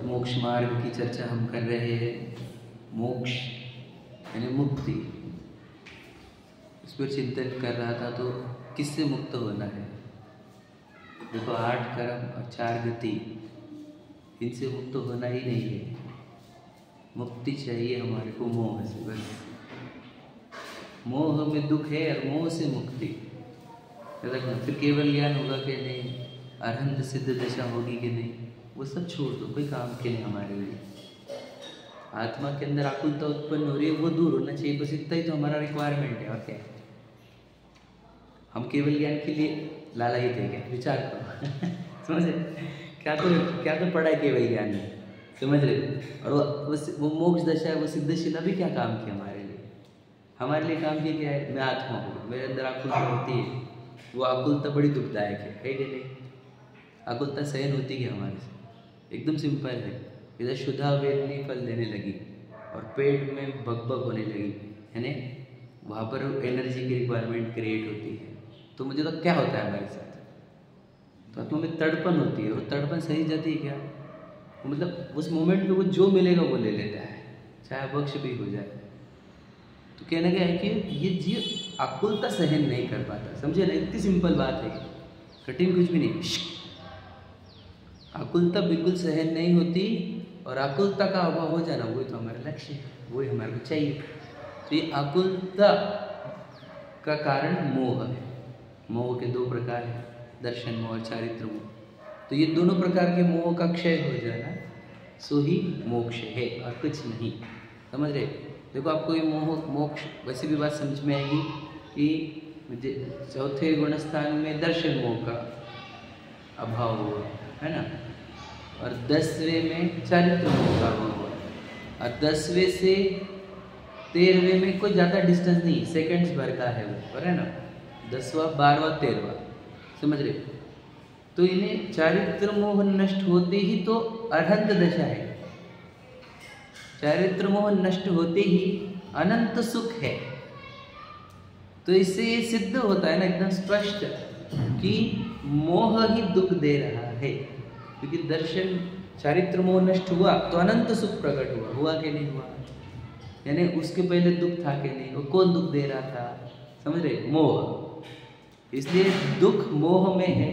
मोक्ष मार्ग की चर्चा हम कर रहे हैं। मोक्ष यानी मुक्ति, इस पर चिंतन कर रहा था। तो किससे मुक्त होना है? देखो 8 कर्म और 4 गति, इनसे मुक्त होना ही नहीं है। मुक्ति चाहिए हमारे को मोह से, बस। मोह में दुख है और मोह से मुक्ति। फिर केवल ज्ञान होगा कि नहीं, अरहंत सिद्ध दशा होगी कि नहीं, वो सब छोड़ दो, कोई काम के नहीं हमारे लिए। आत्मा के अंदर आकुलता उत्पन्न हो रही है, वो दूर होना चाहिए, बस इतना ही तो हमारा रिक्वायरमेंट है। और क्या है? हम केवल ज्ञान के लिए लालायित है क्या? विचार करो समझ रहे? क्या तो पढ़ा है केवल ज्ञान में, समझ रहे? और वो मोक्ष दशा है, वो सिद्ध शिला भी क्या काम किया हमारे लिए? हमारे लिए काम किया क्या है? मैं आत्मा हूँ, मेरे अंदर आकुलता होती है, वो आकुलता बड़ी दुखदायक है कि नहीं? आकुलता सहन होती है हमारे से? एकदम सिंपल है। इधर शुद्धा वेदनी फल देने लगी और पेट में बकबक होने लगी, है ना? वहाँ पर एनर्जी की रिक्वायरमेंट क्रिएट होती है। तो मुझे तो क्या होता है हमारे साथ? तो आत्मा में तड़पन होती है, और तड़पन सही जाती है क्या? मतलब उस मोमेंट पे वो जो मिलेगा वो ले लेता है, चाहे बख्श भी हो जाए। तो कहना क्या है कि ये जीव आकुलता सहन नहीं कर पाता, समझे ना? इतनी सिंपल बात है, कठिन कुछ भी नहीं। आकुलता बिल्कुल सहन नहीं होती, और आकुलता का अभाव हो जाना वही तो हमारा लक्ष्य है, वही हमारे को चाहिए। तो ये आकुलता का कारण मोह है। मोह के 2 प्रकार हैं, दर्शन मोह और चारित्र मोह। तो ये दोनों प्रकार के मोह का क्षय हो जाना, सो ही मोक्ष है, और कुछ नहीं। समझ रहे? देखो आपको ये मोक्ष वैसे भी बात समझ में आएगी कि चौथे गुणस्थान में दर्शन मोह का अभाव हुआ है ना, और 10वें में चारित्र मोह का अभाव हुआ, और 10वें से 13वें में कोई ज़्यादा डिस्टेंस नहीं, सेकंड्स भर का है वो, है ना? 10वां 12वां 13वां, समझ रहे? तो इन्हें चारित्र मोह नष्ट होते ही तो अरहंत दशा है। चारित्र मोह नष्ट होते ही अनंत सुख है। तो इससे ये सिद्ध होता है ना एकदम स्पष्ट कि मोह ही दुख दे रहा है, क्योंकि दर्शन चारित्र मोह नष्ट हुआ तो अनंत सुख प्रकट हुआ कि नहीं हुआ? यानी उसके पहले दुख था कि नहीं? वो कौन दुख दे रहा था? समझ रहे? मोह। इसलिए दुख मोह में है,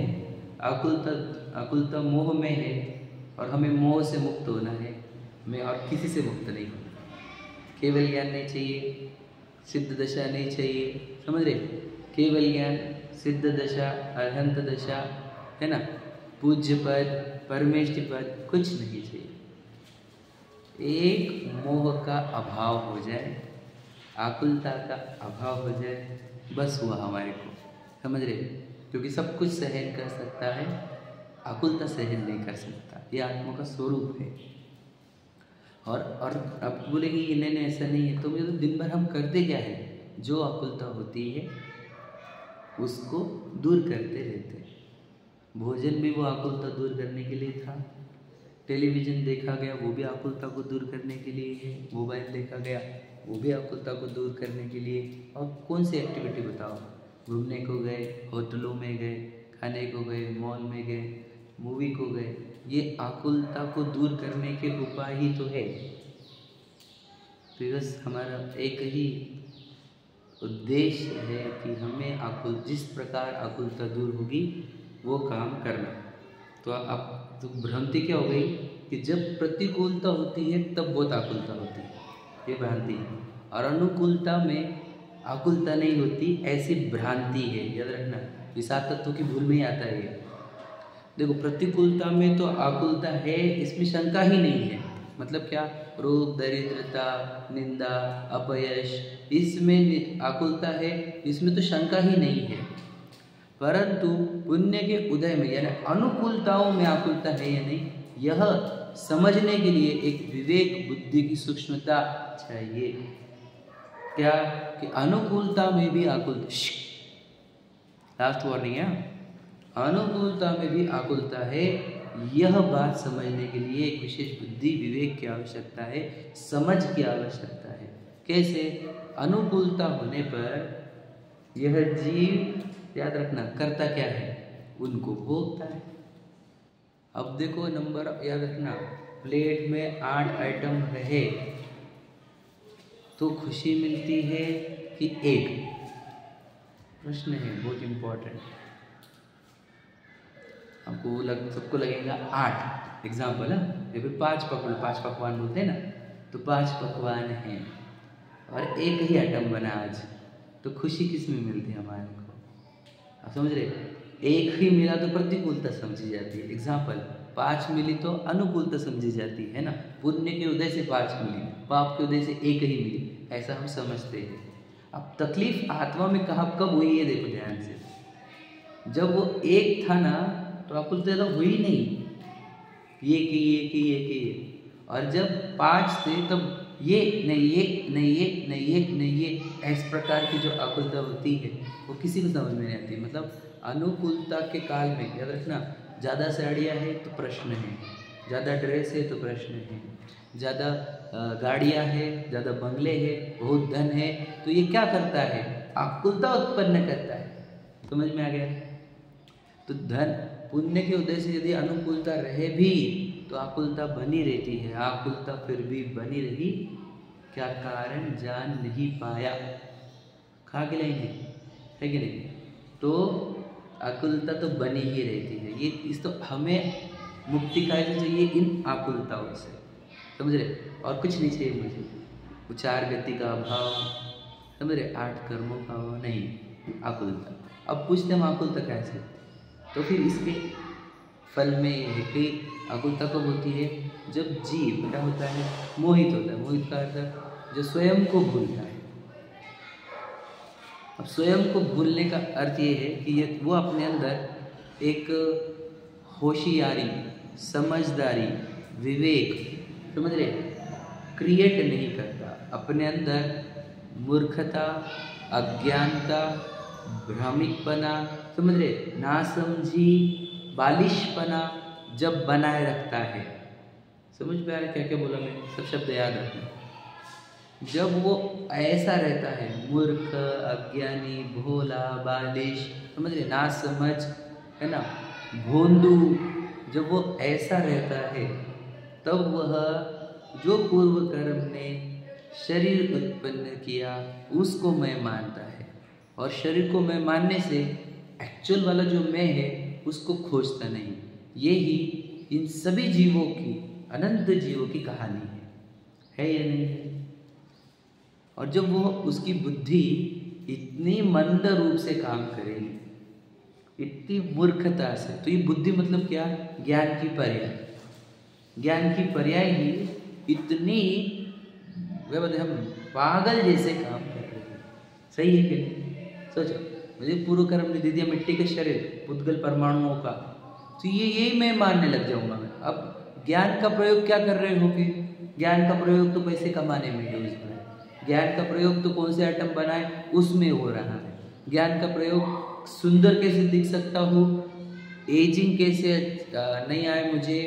आकुलता मोह में है, और हमें मोह से मुक्त होना है, हमें और किसी से मुक्त नहीं होना। केवल ज्ञान नहीं चाहिए, सिद्ध दशा नहीं चाहिए, समझ रहे? केवल ज्ञान, सिद्ध दशा, अरहंत दशा, है ना, पूज्य पद, परमेष्टि पद, कुछ नहीं चाहिए। एक मोह का अभाव हो जाए, आकुलता का अभाव हो जाए, बस हुआ हमारे को, समझ रहे? क्योंकि सब कुछ सहन कर सकता है, आकुलता सहन नहीं कर सकता, ये आत्मा का स्वरूप है। और अब बोलेंगे कि नहीं ऐसा नहीं है, तो मुझे तो दिन भर हम करते क्या है? जो आकुलता होती है उसको दूर करते रहते हैं। भोजन भी वो आकुलता दूर करने के लिए था, टेलीविज़न देखा गया वो भी आकुलता को दूर करने के लिए है, मोबाइल देखा गया वो भी आकुलता को दूर करने के लिए। और कौन सी एक्टिविटी बताओ? घूमने को गए, होटलों में गए, खाने को गए, मॉल में गए, मूवी को गए, ये आकुलता को दूर करने के उपाय ही तो है। तो बस हमारा एक ही उद्देश्य है कि हमें जिस प्रकार आकुलता दूर होगी वो काम करना। तो अब तो भ्रांति क्या हो गई कि जब प्रतिकूलता होती है तब बहुत आकुलता होती है, ये भ्रांति है। और अनुकूलता में आकुलता नहीं होती, ऐसी भ्रांति है, याद रखना। विषाद तत्व की भूल में ही आता है ये। देखो प्रतिकूलता में तो आकुलता है, इसमें शंका ही नहीं है। मतलब क्या? रोग, दरिद्रता, निंदा, अपयश, इसमें आकुलता है, इसमें तो शंका ही नहीं है। परंतु पुण्य के उदय में यानी अनुकूलताओं में आकुलता है या नहीं, यह समझने के लिए एक विवेक बुद्धि की सूक्ष्मता चाहिए। क्या? कि अनुकूलता में भी आकुलता, लास्ट वार्निंग है, अनुकूलता में भी आकुलता है, यह बात समझने के लिए एक विशेष बुद्धि विवेक की आवश्यकता है, समझ की आवश्यकता है। कैसे? अनुकूलता होने पर यह जीव, याद रखना, करता क्या है? उनको भोगता है। अब देखो नंबर याद रखना, प्लेट में 8 आइटम रहे तो खुशी मिलती है कि एक? प्रश्न है बहुत इम्पोर्टेंट। आपको सबको लगेगा 8 एग्जाम्पल है, ये भी 5 पकवान बोलते हैं ना, तो 5 पकवान हैं और एक ही आइटम बना आज, तो खुशी किस में मिलती है हमारे को? आप समझ रहे? एक ही मिला तो प्रतिकूलता समझी जाती है। एग्जाम्पल 5 मिली तो अनुकूलता समझी जाती है ना, पुण्य के उदय से 5 मिली, पाप के उदय से एक ही मिली, ऐसा हम समझते हैं। अब तकलीफ आत्मा में कब हुई है? देखो ध्यान से, जब वो एक था ना तो आकुलता तो हुई नहीं, ये और जब 5 थे तब ये नहीं, इस प्रकार की जो आकुलता होती है वो किसी को समझ में नहीं आती। मतलब अनुकूलता के काल में याद रखना, ज़्यादा साड़ियाँ है तो प्रश्न है, ज़्यादा ड्रेस है तो प्रश्न है, ज़्यादा गाड़ियाँ है, ज़्यादा बंगले है, बहुत धन है, तो ये क्या करता है? आकुलता उत्पन्न करता है। समझ में आ गया? तो धन पुण्य के उदय से यदि अनुकूलता रहे भी तो आकुलता बनी रहती है। आकुलता फिर भी बनी रही, क्या कारण जान नहीं पाया। खा के लेंगे है कि नहीं? तो आकुलता तो बनी ही रहती है। ये इस तो हमें मुक्ति कैसे चाहिए? इन आकुलताओं से, समझ रहे? और कुछ नहीं चाहिए मुझे, उचार गति का अभाव, समझ रहे? 8 कर्मों का अभाव नहीं, आकुलता। अब पूछते हम आकुलता कैसे? तो फिर इसके फल में यह है कि आकुलता कब होती है? जब जीव क्या होता है? मोहित होता है। मोहित का अर्थ जो स्वयं को भूलता है। अब स्वयं को भूलने का अर्थ ये है कि ये वो अपने अंदर एक होशियारी, समझदारी, विवेक, समझ रहे, क्रिएट नहीं करता। अपने अंदर मूर्खता, अज्ञानता, भ्रामिकपना, समझ रहे, नासमझी, बालिशपना जब बनाए रखता है। समझ में आ रहा है क्या क्या बोला मैं? सब शब्द याद रखना। जब वो ऐसा रहता है, मूर्ख, अज्ञानी, भोला, बालिश, समझ रहे, नासमझ, है ना, भोंदू, जब वो ऐसा रहता है तब वह जो पूर्व कर्म ने शरीर उत्पन्न किया उसको मैं मानता है, और शरीर को मैं मानने से एक्चुअल वाला जो मैं है उसको खोजता नहीं। ये ही इन सभी जीवों की, अनंत जीवों की कहानी है या नहीं है? और जब वो उसकी बुद्धि इतनी मंद रूप से काम करेगी, इतनी मूर्खता से, तो ये बुद्धि मतलब क्या? ज्ञान की पर्याय। ज्ञान की पर्याय ही इतनी हम पागल जैसे काम कर रहे हैं। सही है कि नहीं? सोचो, मुझे पूर्व कर्म ने दे दिया मिट्टी के शरीर, पुद्गल परमाणुओं का, तो यही मैं मानने लग जाऊंगा मैं। अब ज्ञान का प्रयोग क्या कर रहे हो? फिर ज्ञान का प्रयोग तो पैसे कमाने में यूज हो रहा है। ज्ञान का प्रयोग तो कौन से आइटम बनाए उसमें हो रहा है। ज्ञान का प्रयोग सुंदर कैसे दिख सकता हूँ, एजिंग कैसे नहीं आए मुझे,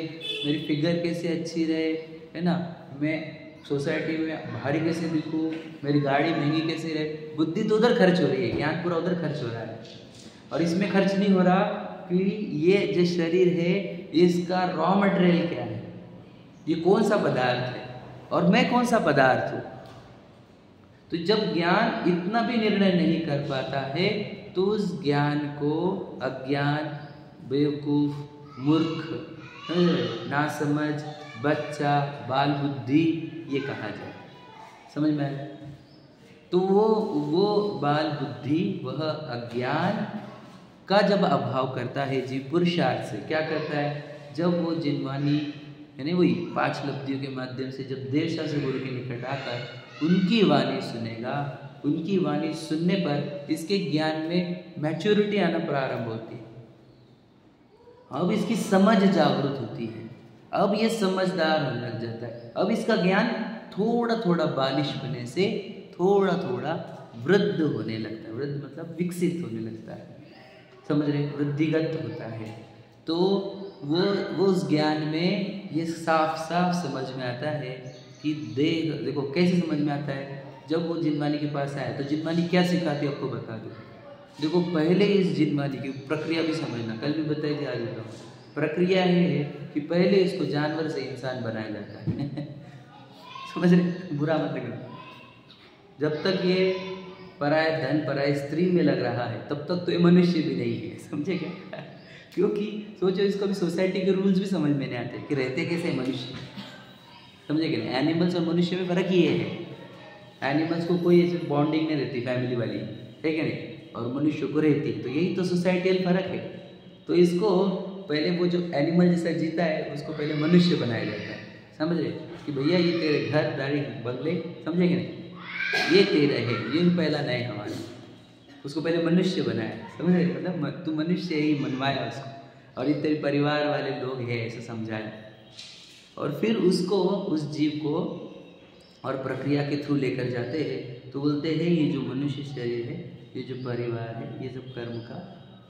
मेरी फिगर कैसे अच्छी रहे, है ना, मैं सोसाइटी में भारी कैसे दिखूँ, मेरी गाड़ी महंगी कैसे रहे। बुद्धि तो उधर खर्च हो रही है, ज्ञान पूरा उधर खर्च हो रहा है। और इसमें खर्च नहीं हो रहा कि ये जो शरीर है इसका रॉ मटेरियल क्या है, ये कौन सा पदार्थ है और मैं कौन सा पदार्थ हूँ। तो जब ज्ञान इतना भी निर्णय नहीं कर पाता है तो उस ज्ञान को अज्ञान, बेवकूफ, मूर्ख, नासमझ, बच्चा, बाल बुद्धि ये कहा जाए। समझ में आया? तो वो बाल बुद्धि, वह अज्ञान का जब अभाव करता है जीव पुरुषार्थ से, क्या करता है? जब वो जिनवानी यानी वही 5 लब्धियों के माध्यम से जब देवता से गुरु के निकट आकर उनकी वाणी सुनेगा, उनकी वाणी सुनने पर इसके ज्ञान में मैच्योरिटी आना प्रारंभ होती है। अब इसकी समझ जागृत होती है, अब ये समझदार होने लग जाता है। अब इसका ज्ञान थोड़ा थोड़ा बालिश होने से थोड़ा थोड़ा वृद्ध होने लगता है। वृद्ध मतलब विकसित होने लगता है, समझ रहे, वृद्धिगत होता है। तो वो उस ज्ञान में ये साफ साफ समझ में आता है कि देखो कैसे समझ में आता है। जब वो जिनवानी के पास आया तो जिनवानी क्या सिखाती है आपको बता दो। देखो पहले इस जिनवानी की प्रक्रिया भी समझना, कल भी बताई थी, आज बताऊँ। प्रक्रिया ये है कि पहले इसको जानवर से इंसान बनाया जाता है। समझ रहे, बुरा मत लगना। जब तक ये पराय धन पराय स्त्री में लग रहा है तब तक तो ये मनुष्य भी नहीं है, समझे क्या? क्योंकि सोचो, इसको भी सोसाइटी के रूल्स भी समझ में नहीं आते कि रहते कैसे मनुष्य, समझे क्या? एनिमल्स और मनुष्य में फ़र्क ये है, एनिमल्स को कोई ऐसी बॉन्डिंग नहीं रहती फैमिली वाली, है क्या नहीं, और मनुष्य को रहती है। तो यही तो सोसाइटल फ़र्क है। तो इसको पहले वो जो एनिमल जैसा जीता है उसको पहले मनुष्य बनाया जाता है, समझ रहे कि भैया ये तेरे घर दाड़ी बंगले, समझे कि नहीं, ये तेरा है, ये पहला नहीं हमारा, उसको पहले मनुष्य बनाया, समझ रहे, मतलब तू मनुष्य ही मनवाया उसको, और ये तेरे परिवार वाले लोग हैं ऐसा समझाया, और फिर उसको उस जीव को और प्रक्रिया के थ्रू लेकर जाते हैं। तो बोलते हैं ये जो मनुष्य शरीर है, ये जो परिवार है, ये सब कर्म का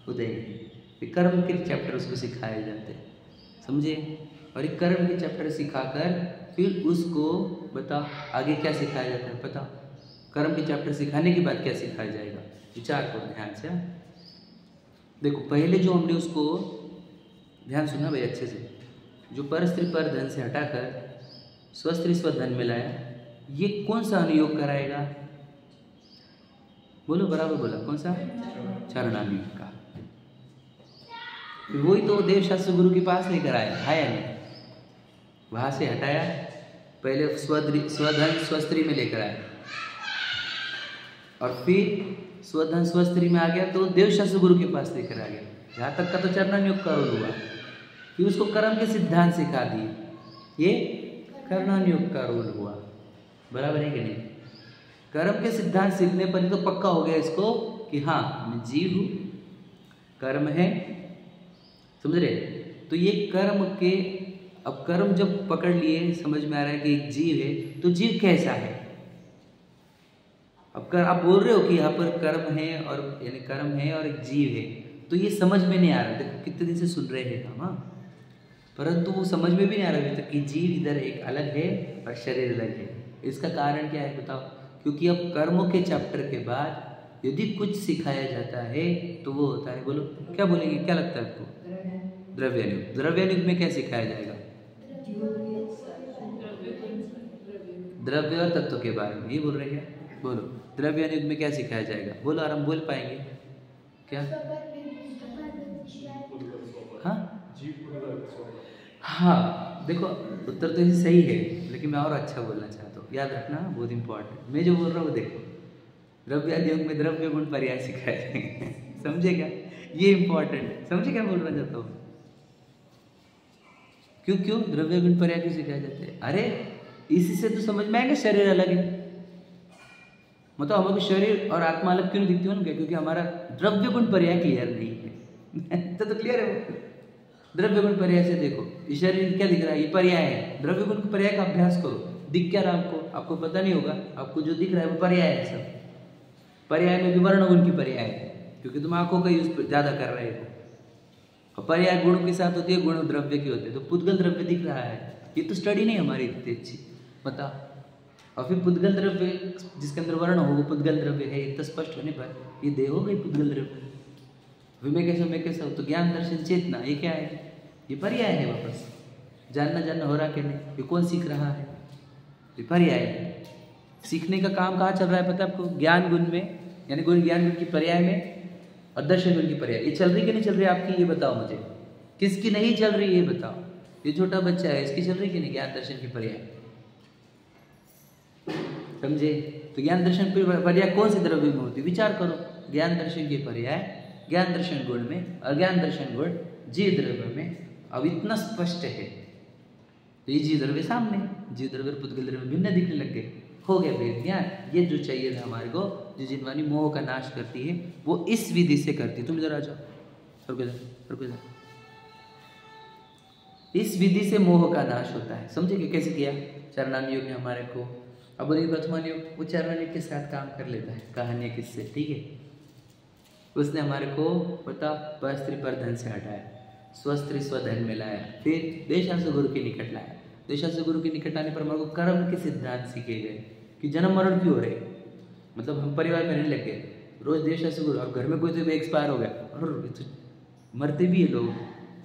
उदय है। ये कर्म के चैप्टर उसको सिखाए जाते हैं, समझे। और ये कर्म के चैप्टर सिखाकर फिर उसको बताओ आगे क्या सिखाया जाता है, बताओ। कर्म के चैप्टर सिखाने के बाद क्या सिखाया जाएगा, विचार करो ध्यान से। देखो पहले जो हमने उसको ध्यान सुना भाई अच्छे से, जो पर स्त्री पर धन से हटाकर स्वस्त्री स्वधन में लाया, ये कौन सा अनुयोग कराएगा, बोलो बराबर बोला, कौन सा? चरणानुयोग का। वही तो देवशास्त्र गुरु के पास लेकर आया, है नहीं, वहां से हटाया, पहले स्वधन स्वस्त्री में लेकर आया, और फिर स्वधन स्वस्त्री में आ गया तो देवशास्त्र गुरु के पास लेकर आ गया। यहाँ तक का तो चरणानुयोग का रोल हुआ। फिर उसको कर्म के सिद्धांत सिखा दिए, ये कर्णानुयोग का रोल हुआ, बराबर है कि नहीं। कर्म के सिद्धांत सीखने पर तो पक्का हो गया इसको कि हाँ मैं जीव हूँ, कर्म है, समझ रहे। तो ये कर्म के, अब कर्म जब पकड़ लिए, समझ में आ रहा है कि एक जीव है, तो जीव कैसा है। अब आप बोल रहे हो कि यहाँ पर कर्म है और यानी कर्म है और एक जीव है, तो ये समझ में नहीं आ रहा। देखो कितने दिन से सुन रहे हैं हम, हाँ, परंतु वो समझ में भी नहीं आ रहा अभी तक कि जीव इधर एक अलग है और शरीर अलग है। इसका कारण क्या है बताओ? क्योंकि अब कर्मों के चैप्टर के बाद यदि कुछ सिखाया जाता है तो वो होता है, बोलो क्या बोलेंगे, क्या लगता है आपको? द्रव्यानुग। द्रव्यानुग में क्या सिखाया जाएगा? द्रव्य और तत्व के बारे में, ये बोल रहे क्या? बोलो द्रव्यानुग में क्या सिखाया जाएगा, बोलो आराम बोल पाएंगे क्या? हाँ देखो उत्तर तो ये सही है, लेकिन मैं और अच्छा बोलना चाहता हूँ, याद रखना बहुत इंपॉर्टेंट। मैं जो बोल रहा हूँ देखो, द्रव्यानुग में द्रव्य गुण पर्याय सिखाया जाएंगे, समझे क्या? ये इंपॉर्टेंट, समझे क्या बोलना चाहता हूँ? क्यों द्रव्य गुण पर्याय क्यों सिखाए जाते हैं? अरे इसी से तो समझ में आएगा शरीर अलग है, मतलब हमारे शरीर और आत्मा अलग क्यों दिखती हो ना, क्योंकि हमारा द्रव्य गुण पर्याय क्लियर नहीं है। तो क्लियर है वो द्रव्य गुण पर्याय से देखो, ये शरीर क्या दिख रहा है, ये पर्याय है। द्रव्य गुण पर्याय का अभ्यास करो, दिख क्या रहा आपको पता नहीं होगा, आपको जो दिख रहा है वो पर्याय है। सब पर्याय में भी वर्ण गुण की पर्याय है, क्योंकि तुम आंखों का यूज ज्यादा कर रहे हो। और पर्याय गुणों के साथ होती है, गुण द्रव्य की होते हैं। तो पुद्गल द्रव्य दिख रहा है, ये तो स्टडी नहीं हमारी इतनी अच्छी, बता। और फिर पुद्गल द्रव्य जिसके अंदर वर्ण हो वो पुद्गल द्रव्य है, इतना स्पष्ट होने पर ये देह हो गई पुद्गल द्रव्य। मैं कैसा तो ज्ञान दर्शन चेतना, ये क्या है? ये पर्याय है। वापस जानना हो रहा कि नहीं, ये कौन सीख रहा है? ये पर्याय है। सीखने का काम कहाँ चल रहा है पता है आपको? ज्ञान गुण में, यानी गुण ज्ञान गुण की पर्याय में, और दर्शन गुण की पर्याय। ये चल रही कि नहीं चल रही आपकी, ये बताओ मुझे। किसकी नहीं चल रही ये बताओ? ये छोटा बच्चा है, इसकी चल रही कि नहीं ज्ञान दर्शन की पर्याय? समझे? तो ज्ञान दर्शन की पर्याय कौन से द्रव्य में होती है? विचार करो। ज्ञान दर्शन की पर्याय ज्ञान दर्शन गुण में, अज्ञान दर्शन गुण जीव द्रव्य में। अब इतना स्पष्ट है तो ये जीव द्रव्य सामने, जीव द्रव्य पुद्गल द्रव्य भिन्न दिखने लग गए, हो गया भेद ज्ञान। ये जो चाहिए था हमारे को, जो जिनवानी मोह का नाश करती है वो इस विधि से करती है। तुम इधर आ जाओ, रुको जा। इस विधि से मोह का नाश होता है, समझे कि कैसे किया? चरणानुयोग ने हमारे को, अब बोलिए प्रथमानुयोग, वो चरणानुयोग के साथ काम कर लेता है, कहानी किससे, ठीक है। उसने हमारे को पता परस्त्री पर धन से हटाया, स्वस्त्री स्वधन में लाया, फिर देशांश गुरु के निकट लाया। देशांश गुरु के निकट आने पर हमारे को कर्म के सिद्धांत सीखे गए कि जन्म मरण क्यों हो रहे, मतलब हम परिवार में रहने लग गए रोज देशांश गुरु, और घर में कोई तो एक्सपायर हो गया और मरते भी है लोग,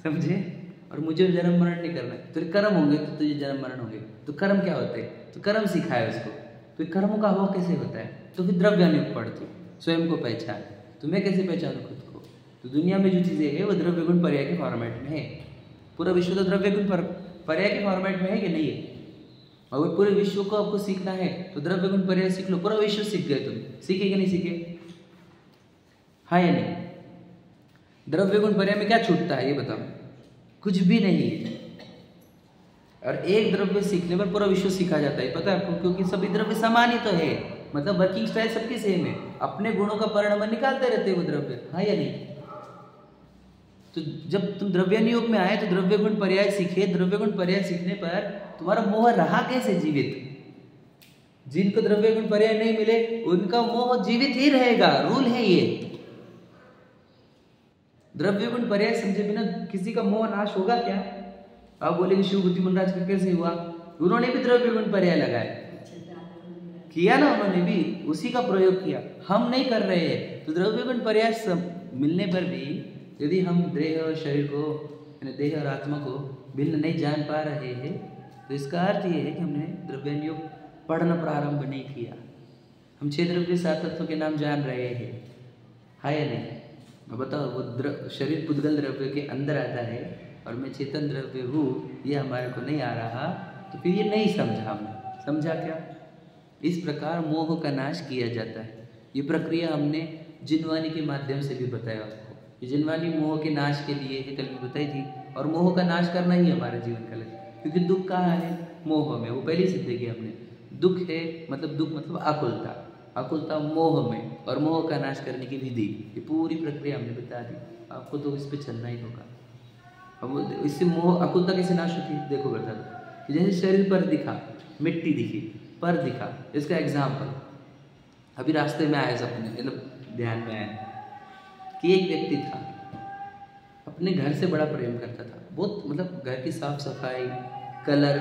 समझे? और मुझे जन्म मरण नहीं करना है। तेरे कर्म होंगे तो तुझे जन्म मरण होंगे। तो कर्म क्या होते हैं? तो कर्म सिखाए उसको। तो कर्मों का अभाव कैसे होता है? तो फिर द्रव्यानुग पढ़ तू, स्वयं को पहचान। तो मैं कैसे पहचानूं खुद को? तो दुनिया में जो चीज़ें है वो द्रव्य गुण पर्याय के फॉर्मेट में है। पूरा विश्व तो द्रव्य गुण पर्याय के फॉर्मेट में है कि नहीं है? अगर पूरे विश्व को आपको सीखना है तो द्रव्य गुण पर्याय सीख लो। पूरा विश्व सीख गए तुम, सीखे कि नहीं सीखे? हाँ या नहीं? द्रव्य गुण पर्याय में क्या छूटता है ये बताओ? कुछ भी नहीं है। और एक द्रव्य सीखने पर पूरा विश्व सीखा जाता है, पता है आपको? क्योंकि सभी द्रव्य समान ही तो है, मतलब वर्किंग स्टाइल सबकी सेम है। अपने गुणों का परिणाम निकालते रहते हैं वो द्रव्य, हाँ या नहीं? तो जब तुम द्रव्यानुयोग में आए तो द्रव्य गुण पर्याय सीखे। द्रव्य गुण पर्याय सीखने पर तुम्हारा मोह रहा कैसे जीवित? जिनको द्रव्य गुण पर्याय नहीं मिले उनका मोह जीवित ही रहेगा, रूल है ये। द्रव्य गुण पर्याय समझे बिना किसी का मोह नाश होगा क्या? आप बोलेंगे शिव बुद्धि महाराज का कैसे हुआ? उन्होंने भी द्रव्य गुण पर्याय लगाए, किया ना, उन्होंने भी उसी का प्रयोग किया। हम नहीं कर रहे हैं। तो द्रव्य गुण पर्याय मिलने पर भी यदि हम देह और शरीर को, देह और आत्मा को भिन्न नहीं जान पा रहे हैं तो इसका अर्थ ये है कि हमने द्रव्यानुयोग पढ़ना प्रारंभ नहीं किया। हम 6 द्रव्य 7 तत्वों के नाम जान रहे हैं, हाँ या नहीं? मैं बताओ, वो शरीर पुद्गल द्रव्य के अंदर आता है और मैं चेतन द्रव्य हूँ, ये हमारे को नहीं आ रहा, तो फिर ये नहीं समझा हमने। समझा क्या? इस प्रकार मोह का नाश किया जाता है। ये प्रक्रिया हमने जिनवानी के माध्यम से भी बताया आपको। ये जिनवानी मोह के नाश के लिए है, कल भी बताई थी। और मोह का नाश करना ही हमारे जीवन का लक्ष्य, क्योंकि दुख कहाँ है? मोह में। वो पहले सिद्ध किया हमने। दुख है मतलब दुख मतलब आकुलता, आकुलता मोह में, और मोह का नाश करने की विधि, ये पूरी प्रक्रिया हमने बता दी आपको। तो इस पर चलना ही होगा। अब इससे मोह आकुलता कैसे नाश होती है देखो, बता दो। जैसे शरीर पर दिखा, मिट्टी दिखी, पर दिखा, इसका एग्जाम्पल अभी रास्ते में आया सपने, मतलब ध्यान में आया कि एक व्यक्ति था, अपने घर से बड़ा प्रेम करता था बहुत, मतलब घर की साफ सफाई, कलर,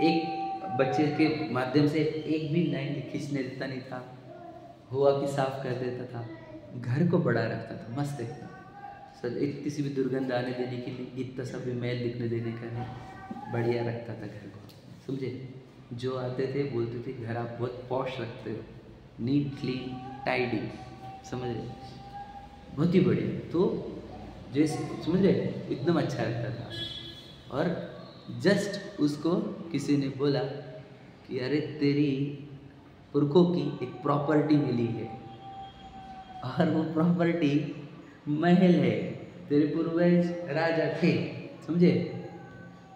एक बच्चे के माध्यम से एक भी लाइन खींचने देता नहीं था, हुआ कि साफ कर देता था, घर को बड़ा रखता था, मस्त एकदम। सर एक किसी भी दुर्गंध आने देने के लिए, इतना सा भी मैल दिखने देने का नहीं, बढ़िया रखता था घर को, समझे? जो आते थे बोलते थे घर आप बहुत पॉश रखते हो, नीट क्लीन टाइडी, समझ रहे? बहुत ही बढ़िया। तो जैसे समझ रहे, एकदम अच्छा लगता था। और जस्ट उसको किसी ने बोला कि अरे तेरी पुरखों की एक प्रॉपर्टी मिली है, और वो प्रॉपर्टी महल है, तेरे पूर्वज राजा थे, समझे?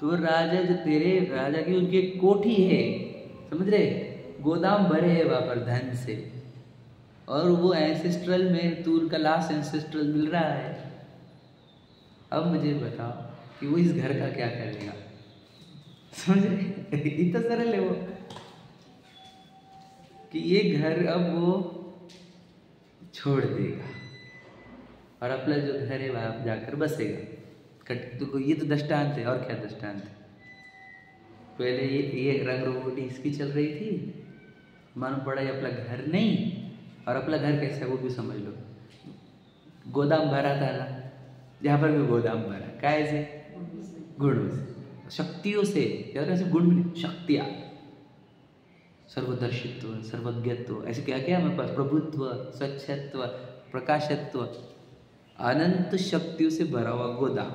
तो राजा जो तेरे राजा की उनकी एक कोठी है, समझ रहे? गोदाम भरे है वहाँ पर धन से, और वो एंसेस्ट्रल में तू उनका लास्ट एंसेस्ट्रल मिल रहा है। अब मुझे बताओ कि वो इस घर का क्या करेगा? समझ रहे? इतना सरल है वो कि ये घर अब वो छोड़ देगा और अपना जो घर है वहाँ जाकर बसेगा। तो ये तो दृष्टांत है, और क्या दृष्टांत है? पहले ये रंग रोगोटी इसकी चल रही थी, मालूम पड़ा ये अपना घर नहीं, और अपना घर कैसा है वो भी समझ लो। गोदाम भरा था ना, यहाँ पर भी गोदाम भरा, कैसे? गुणों से, शक्तियों से, यार ऐसे गुण, शक्तियाँ, सर्वदर्शित्व, सर्वज्ञत्व, ऐसे क्या क्या हमारे पास, प्रभुत्व, स्वच्छत्व, प्रकाशत्व, अनंत शक्तियों से भरा हुआ गोदाम,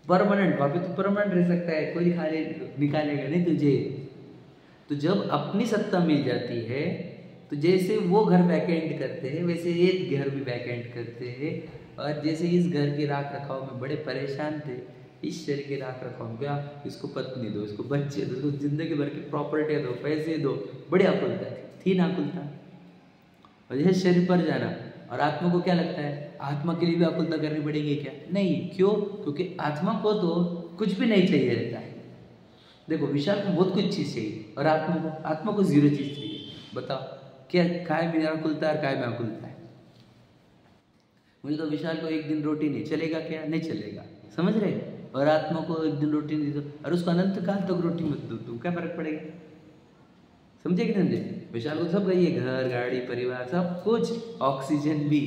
परमानेंट। वहाँ पे तो परमानेंट रह सकता है, कोई निकालेगा नहीं तुझे। तो जब अपनी सत्ता मिल जाती है तो जैसे वो घर वैकेंट करते हैं वैसे ये घर भी वैकेंट करते हैं। और जैसे इस घर के राख रखाव में बड़े परेशान थे, इस शरीर के राख रखाव में क्या, इसको पत्नी दो, इसको बच्चे दो, इसको जिंदगी भर की प्रॉपर्टी दो, पैसे दो, बड़ी आकुलता थी ना आकुलता। और जैसे शरीर पर जाना, और आत्मा को क्या लगता है, आत्मा के लिए भी आकुलता करनी पड़ेगी क्या? नहीं। क्यों? क्योंकि आत्मा को तो कुछ भी नहीं चाहिए रहता है। देखो विशाल को बहुत कुछ चीज़ चाहिए, और आत्मा को 0 चीज़ चाहिए। बताओ क्या, काय में आकुलता है और काय में आकुलता है? मुझे तो विशाल को एक दिन रोटी नहीं चलेगा क्या? नहीं चलेगा, समझ रहे? और आत्मा को एक दिन रोटी नहीं दो और उसको अनंत काल तक रोटी मत दो, तुम क्या फर्क पड़ेगा? समझे कि समझे? विशाल को सब चाहिए, घर, गाड़ी, परिवार, सब कुछ, ऑक्सीजन भी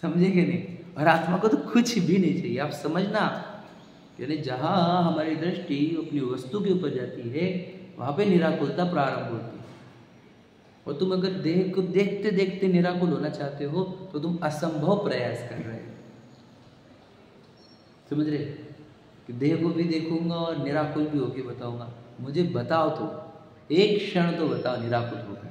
समझे कि नहीं? और आत्मा को तो कुछ भी नहीं चाहिए। आप समझना, यानी जहाँ हमारी दृष्टि अपनी वस्तु के ऊपर जाती है वहाँ पे निराकुलता प्रारंभ होती है। और तुम अगर देह को देखते देखते निराकुल होना चाहते हो तो तुम असंभव प्रयास कर रहे हो। समझ रहे कि देह को भी देखूंगा और निराकुल भी होके बताऊंगा। मुझे बताओ तो, एक क्षण तो बताओ निराकुल होगा।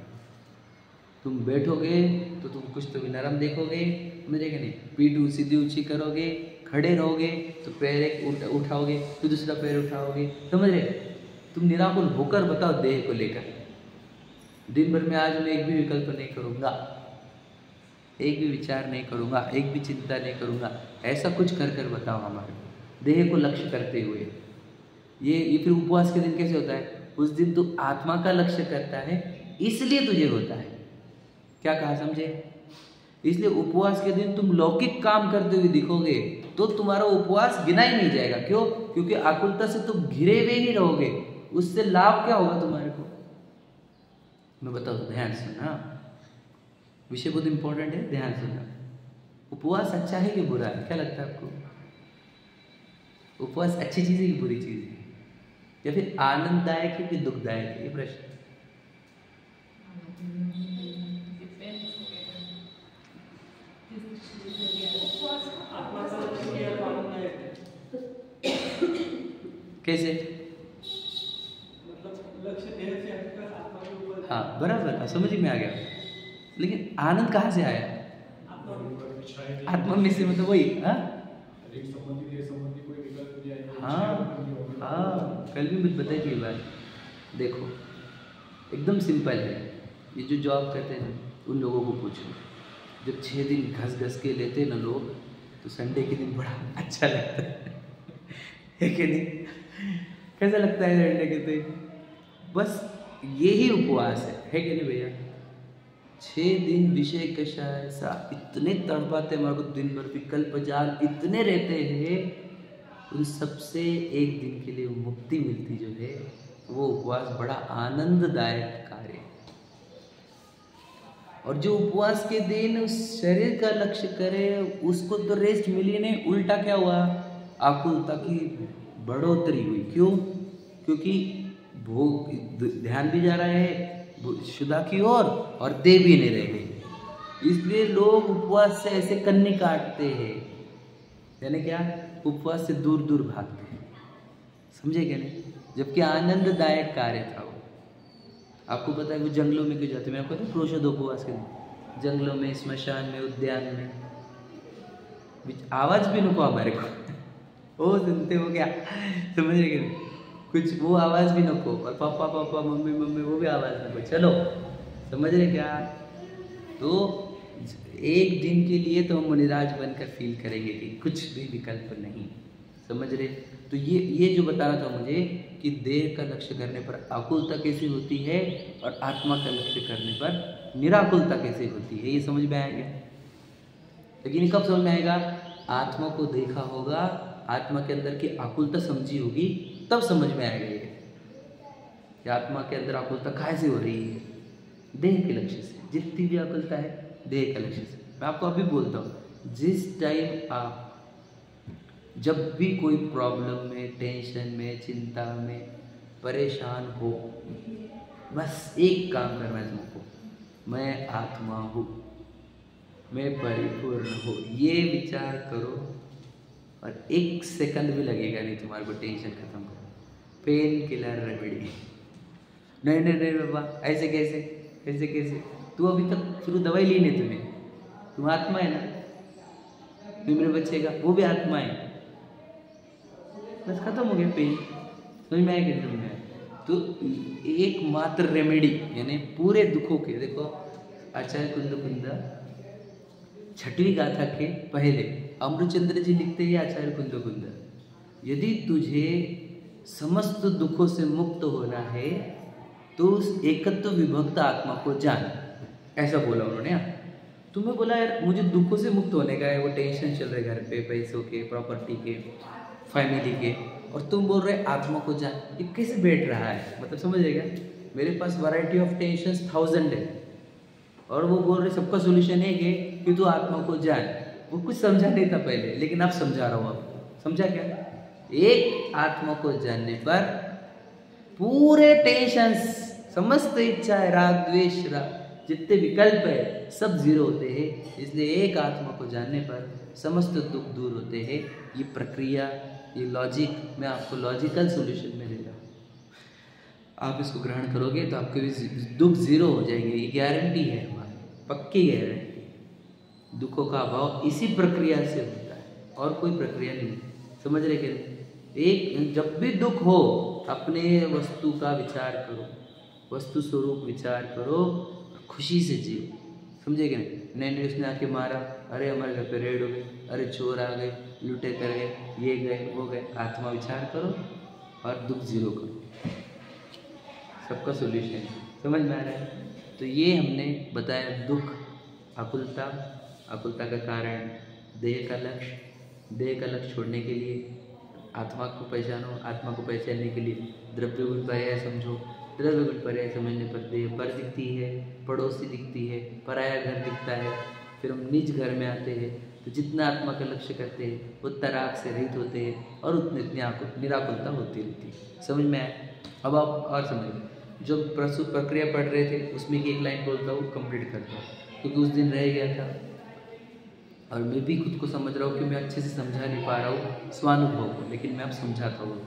तुम बैठोगे तो तुम कुछ तो भी नरम देखोगे, समझे कि नहीं? पीठ सीधी ऊंची करोगे, खड़े रहोगे तो पैर एक उठाओगे तो दूसरा पैर उठाओगे, समझ रहे? तुम निराकुल होकर बताओ देह को लेकर। दिन भर में आज मैं एक भी विकल्प नहीं करूँगा, एक भी विचार नहीं करूँगा, एक भी चिंता नहीं करूँगा, ऐसा कुछ कर कर बताओ हमारे देह को लक्ष्य करते हुए। ये फिर उपवास के दिन कैसे होता है? उस दिन तू आत्मा का लक्ष्य करता है, इसलिए तुझे होता है। क्या कहा, समझे? इसलिए उपवास के दिन तुम लौकिक काम करते हुए दिखोगे तो तुम्हारा उपवास गिना ही नहीं जाएगा। क्यों? क्योंकि आकुलता से तुम घिरे हुए ही रहोगे। उससे लाभ क्या होगा तुम्हारे को? मैं बताऊँ, ध्यान सुनना, विषय बहुत इंपॉर्टेंट है, ध्यान सुनना। उपवास अच्छा है कि बुरा है? क्या लगता है आपको? उपवास अच्छी चीज़ है कि बुरी चीज़ है? या फिर आनंददायक है कि दुखदायक है? ये प्रश्न। कैसे? मतलब लक्ष्य देह से हटकर आत्मा के ऊपर। हाँ, बराबर, समझ में आ गया। लेकिन आनंद कहाँ से आया? आत्मा में से, मतलब वही। हाँ, कल भी मुझे बताई थी बात। देखो, एकदम सिंपल है। ये जो जॉब करते हैं उन लोगों को पूछो, जब 6 दिन घस घस के लेते हैं ना लोग, तो संडे के दिन बड़ा अच्छा लगता है कि नहीं? कैसा लगता है संडे के दिन? बस यही उपवास है कि नहीं भैया? 6 दिन विषय कशा ऐसा इतने तड़पाते हमारे को, दिन भर विकल्प जाल इतने रहते हैं, उन सबसे एक दिन के लिए मुक्ति मिलती जो है, वो उपवास बड़ा आनंददायक कार्य है। और जो उपवास के दिन उस शरीर का लक्ष्य करे उसको तो रेस्ट मिली नहीं, उल्टा क्या हुआ? आकुलता की बढ़ोतरी हुई। क्यों? क्योंकि भोग ध्यान भी जा रहा है शुदा की ओर और दे भी नहीं रहे। इसलिए लोग उपवास से ऐसे कन्नी काटते हैं, यानी क्या? उपवास से दूर दूर भागते हैं। समझे क्या नहीं? जबकि आनंददायक कार्य था वो। आपको पता है वो जंगलों में क्यों जाते? मैं आपको पता है प्रोषदोपवास के दिन जंगलों में, स्मशान में, उद्यान में आवाज भी नको हमारे को। ओ सुनते हो क्या? समझ रहे क्या? कुछ वो आवाज भी नको, और पापा पापा मम्मी मम्मी वो भी आवाज नको। चलो, समझ रहे क्या? तो एक दिन के लिए तो हम मुनिराज बनकर फील करेंगे कि कुछ भी विकल्प नहीं। समझ रहे? तो ये जो बताना था मुझे कि देह का लक्ष्य करने पर आकुलता कैसे होती है और आत्मा का लक्ष्य करने पर निराकुलता कैसे होती है, ये समझ में आएगा। लेकिन कब समझ में आएगा? आत्मा को देखा होगा, आत्मा के अंदर की आकुलता समझी होगी, तब समझ में आएगा ये कि आत्मा के अंदर आकुलता कैसे हो रही है। देह के लक्ष्य से जितनी भी आकुलता है, देह के लक्ष्य से। मैं आपको अभी बोलता हूँ, जिस टाइम आप जब भी कोई प्रॉब्लम में, टेंशन में, चिंता में परेशान हो, बस एक काम करना है तुमको, मैं आत्मा हूँ, मैं परिपूर्ण हूँ, ये विचार करो और 1 सेकंड भी लगेगा नहीं तुम्हारे को टेंशन खत्म करो। Pain killer remedy. नहीं नहीं नहीं बाबा, ऐसे कैसे, ऐसे कैसे? तू अभी तक शुरू दवाई ली नहीं तूने, तुम आत्मा है ना? मेरे बच्चे का वो भी आत्मा है, बस खत्म हो गया पेन। समझ में आएगा? समझ में आए? तो एकमात्र रेमेडी यानी पूरे दुखों के, देखो आचार्य कुंद 6वीं गाथा के पहले अमृतचंद्र जी लिखते हैं, आचार्य कुंद, यदि तुझे समस्त दुखों से मुक्त होना है तो उस एकत्व विभक्त आत्मा को जान, ऐसा बोला उन्होंने। तुम्हें बोला यार मुझे दुखों से मुक्त होने का है, वो टेंशन चल रहे घर पे, पैसों के, प्रॉपर्टी के, फैमिली के, और तुम बोल रहे आत्मा को जान। ये कैसे बैठ रहा है? मतलब समझिएगा, मेरे पास वैरायटी ऑफ टेंशन्स 1000 है और वो बोल रहे सबका सोल्यूशन है कि तू आत्मा को जान। वो कुछ समझा नहीं था पहले, लेकिन अब समझा रहा हूँ। अब समझा क्या? एक आत्मा को जानने पर पूरे टेंशंस, समस्त इच्छाएं, राग द्वेष, जितने विकल्प है सब जीरो होते हैं। इसलिए एक आत्मा को जानने पर समस्त दुख दूर होते हैं। ये प्रक्रिया, ये लॉजिक मैं आपको लॉजिकल सॉल्यूशन में दे रहा हूँ। आप इसको ग्रहण करोगे तो आपके भी दुख जीरो हो जाएंगे। ये गारंटी है हमारी, पक्की गारंटी। दुखों का अभाव इसी प्रक्रिया से होता है और कोई प्रक्रिया नहीं। समझ रहे कि एक जब भी दुख हो अपने वस्तु का विचार करो, वस्तु स्वरूप विचार करो, खुशी से जियो। समझे कि नहीं उसने आके मारा, अरे हमारे घर पे रेड हो गए, अरे चोर आ गए, लूटे कर गए, ये गए वो गए। आत्मा विचार करो और दुख जीरो करो, सबका सोल्यूशन समझ में आ रहा है। तो ये हमने बताया दुख, आकुलता, आकुलता का कारण, देह का लक्ष्य, देह का लक्ष्य छोड़ने के लिए आत्मा को पहचानो, आत्मा को पहचानने के लिए द्रव्य गुण पर्याय समझो। द्रव्य गुण पर्याय समझने पर देह पर दिखती है, पड़ोसी दिखती है, पराया घर दिखता है। फिर हम निज घर में आते हैं तो जितना आत्मा का लक्ष्य करते हैं उतना राग से रहित होते हैं और उतनी निराकुलता होती रहती है। समझ में आया? अब आप और समझिए, जो प्रस्तुत प्रक्रिया पढ़ रहे थे उसमें की एक लाइन बोलता हूँ, कंप्लीट करता हूँ, क्योंकि उस दिन रह गया था और मैं भी खुद को समझ रहा हूँ कि मैं अच्छे से समझा नहीं पा रहा हूँ स्वानुभव को, लेकिन मैं अब समझाता हूँ।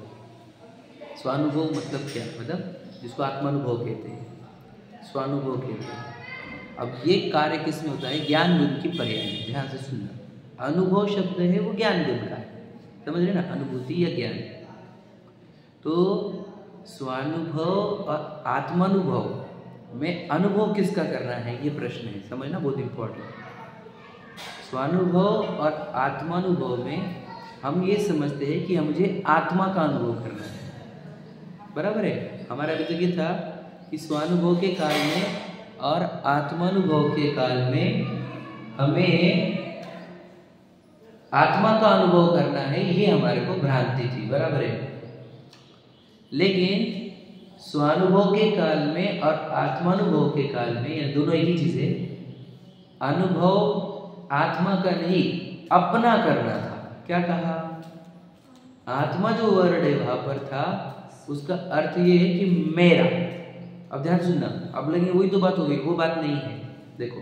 स्वानुभव मतलब क्या? मतलब जिसको आत्मानुभव कहते हैं, स्वानुभव कहते हैं। अब ये कार्य किस में होता है? ज्ञान गुण की पर्याय में। ध्यान से सुनना, अनुभव शब्द है वो ज्ञान गुण का है, समझ रहे ना, अनुभूति या ज्ञान। तो स्वानुभव और आत्मानुभव में अनुभव किसका करना है ये प्रश्न है, समझना बहुत इंपॉर्टेंट। स्वानुभव और आत्मानुभव में हम ये समझते हैं कि मुझे आत्मा का अनुभव करना है, बराबर है। हमारा अभी तक ये था कि स्वानुभव के काल में और आत्मानुभव के काल में हमें आत्मा का अनुभव करना है, ये हमारे को भ्रांति थी, बराबर है। लेकिन स्वानुभव के काल में और आत्मानुभव के काल में ये दोनों एक ही चीज है। अनुभव आत्मा का नहीं अपना करना था। क्या कहा? आत्मा जो वर्ड है वहां पर था, उसका अर्थ ये है कि मेरा। अब ध्यान सुनना, अब लेकिन वही तो बात हो गई, वो बात नहीं है। देखो,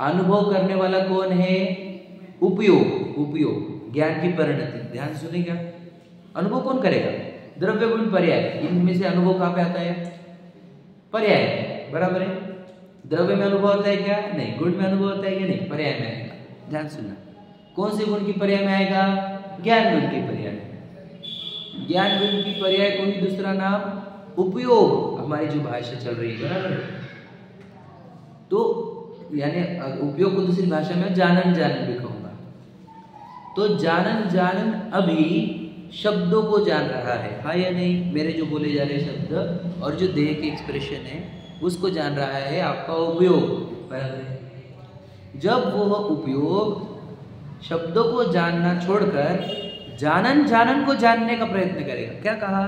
अनुभव करने वाला कौन है? उपयोग, उपयोग, ज्ञान की परिणति। ध्यान सुनेगा, अनुभव कौन करेगा? द्रव्य गुण पर्याय, इनमें से अनुभव कहाँ पे आता है? पर्याय, बराबर है। द्रव्य में अनुभव होता है क्या? नहीं। गुण में अनुभव होता है क्या? नहीं। पर्याय में आएगा। ध्यान सुनना, कौन से गुण की पर्याय में आएगा? ज्ञान गुण की पर्याय में। ज्ञान गुण की पर्याय कोई दूसरा नाम उपयोग, हमारी जो भाषा चल रही है, बराबर। तो यानी उपयोग को दूसरी भाषा में जानन जानन भी कहूंगा। तो जानन जानन अभी शब्दों को जान रहा है, हाँ या नहीं? मेरे जो बोले जा रहे शब्द और जो देह के एक्सप्रेशन है उसको जान रहा है आपका उपयोग, बराबर। जब वो उपयोग शब्दों को जानना छोड़कर जानन जानन को जानने का प्रयत्न करेगा। क्या कहा?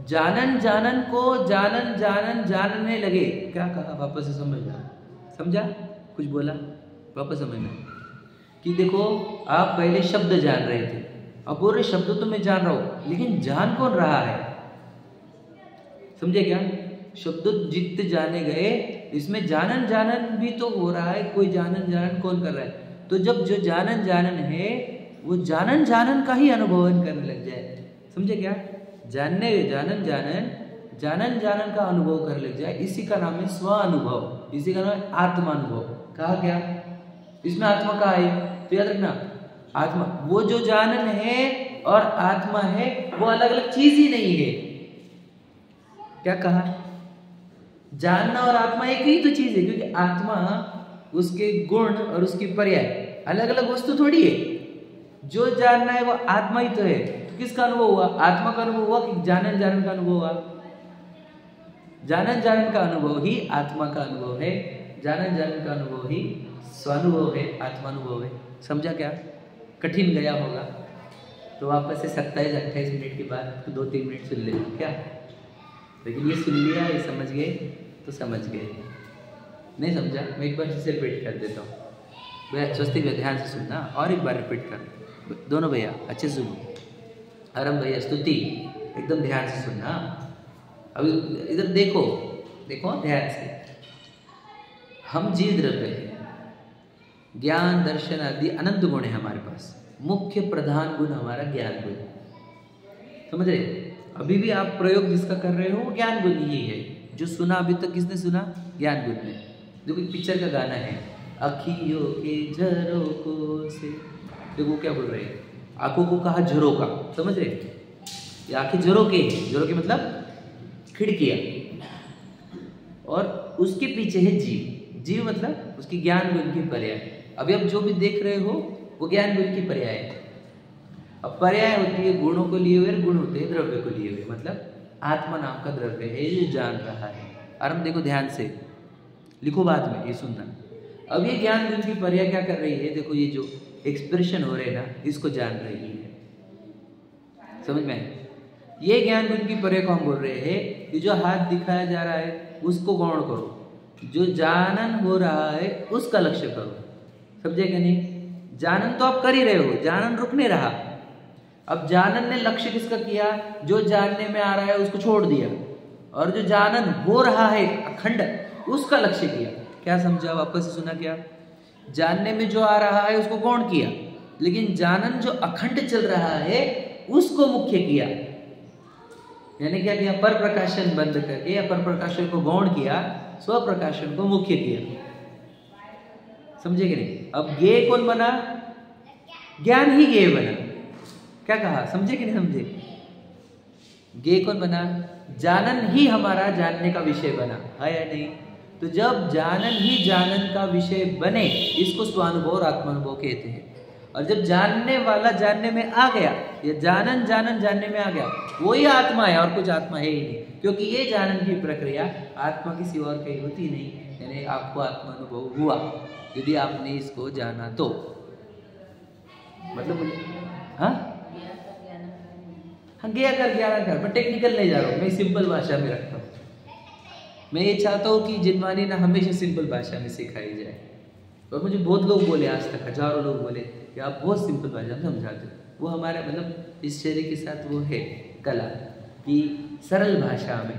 जानन जानन को जानन जानन जानने लगे। क्या कहा? वापस से समझना, समझा? कुछ बोला? वापस समझना कि देखो, आप पहले शब्द जान रहे थे, अब बोल रहे शब्द तो मैं जान रहा हूं, लेकिन जान कौन रहा है? समझे क्या? शब्द जितने जाने गए, इसमें जानन जानन भी तो हो रहा है। कोई जानन जानन कौन कर रहा है? तो जब जो जानन जानन है वो जानन जानन का ही अनुभवन करने लग जाए। समझे क्या? जानने जानन जानन जानन जानन का अनुभव करने लग जाए, इसी का नाम है स्व अनुभव, इसी का नाम है आत्मानुभव। कहा क्या? इसमें आत्मा का है, तो याद रखना, आत्मा वो जो जानन है और आत्मा है वो अलग अलग चीज ही नहीं है। क्या कहा? जानना और आत्मा एक ही तो चीज है, क्योंकि आत्मा उसके गुण और उसकी पर्याय अलग अलग वस्तु थोड़ी है। जो जानना है वो आत्मा ही तो है। तो किसका अनुभव हुआ? आत्मा का अनुभव हुआ कि जानन जानन का अनुभव हुआ? जानन जानन का अनुभव ही आत्मा का अनुभव है, जानन जानन का अनुभव ही स्वानुभव है, आत्मानुभव है। समझा क्या? कठिन गया होगा तो वापस से 27-28 मिनट के बाद 2-3 मिनट सुन लेना क्या, लेकिन ये सुन लिया, ये समझ गए तो समझ गए, नहीं समझा मैं एक बार फिर से रिपीट कर देता हूँ। भैया स्वस्तिक ध्यान से सुनना और एक बार रिपीट कर दोनों भैया अच्छे से सुनो। आरंभ भैया स्तुति एकदम ध्यान से सुनना। अभी इधर देखो, देखो ध्यान से। हम जीव द्रव्य हैं, ज्ञान दर्शन आदि अनंत गुण है हमारे पास। मुख्य प्रधान गुण हमारा ज्ञान गुण, समझ रहे? अभी भी आप प्रयोग जिसका कर रहे हो वो ज्ञान गुण ही है। जो सुना अभी तक किसने सुना? ज्ञान गुण में। देखो पिक्चर का गाना है, अखियों के झरोकों से, देखो क्या बोल रहे हैं, आंखों को कहा झरोका, समझ रहे? ये आंखें झरोके हैं, झरोके मतलब खिड़कियां, और उसके पीछे है जीव। जीव मतलब उसकी ज्ञान गुण की पर्याय। अभी आप जो भी देख रहे हो वो ज्ञान गुण की पर्याय है। अब पर्याय होती है गुणों को लिए हुए, गुण होते हैं द्रव्य को लिए हुए, मतलब आत्मा नाम का द्रव्य है जो जान रहा है। आरंभ देखो ध्यान से, लिखो बाद में, ये सुनना। अब ये ज्ञान गुण की पर्याय क्या कर रही है? देखो ये जो एक्सप्रेशन हो रहे हैं ना, इसको जान रही है, समझ में आए? ये ज्ञान गुण की पर्याय को हम बोल रहे हैं, ये जो हाथ दिखाया जा रहा है उसको गौण करो, जो जानन हो रहा है उसका लक्ष्य करो। समझे क्या नहीं? जानन तो आप कर ही रहे हो, जानन रुक नहीं रहा। अब जानन ने लक्ष्य किसका किया? जो जानने में आ रहा है उसको छोड़ दिया, और जो जानन हो रहा है अखंड उसका लक्ष्य किया। क्या समझा? वापस से सुना क्या? जानने में जो आ रहा है उसको गौण किया, लेकिन जानन जो अखंड चल रहा है उसको मुख्य किया। यानी क्या किया? पर प्रकाशन बंद करके या पर प्रकाशन को गौण किया, स्व प्रकाशन को मुख्य किया। समझे कि नहीं? अब ज्ञेय कौन बना? ज्ञान ही ज्ञेय बना। क्या कहा? समझे कि नहीं समझे? ज्ञेय कौन बना? जानन ही हमारा जानने का विषय बना, है या नहीं? तो जब जानन ही जानन का विषय बने, इसको स्वानुभव और आत्मानुभव कहते हैं। और जब जानने वाला जानने में आ गया, या जानन जानन जानने में आ गया, वही आत्मा है और कुछ आत्मा है ही नहीं। क्योंकि ये जानन की प्रक्रिया आत्मा किसी और कहीं होती नहीं। यानी आपको आत्मानुभव हुआ यदि आपने इसको जाना तो, मतलब मुझे हाँ गया कर ज्ञान कर, मैं टेक्निकल नहीं जा रहा हूँ, मैं सिंपल भाषा में रखता हूँ। मैं ये चाहता हूँ कि जिनवानी ना हमेशा सिंपल भाषा में सिखाई जाए। और मुझे बहुत लोग बोले, आज तक हजारों लोग बोले कि आप बहुत सिंपल भाषा में समझाते हो। वो हमारा मतलब इस शरीर के साथ वो है कला कि सरल भाषा में,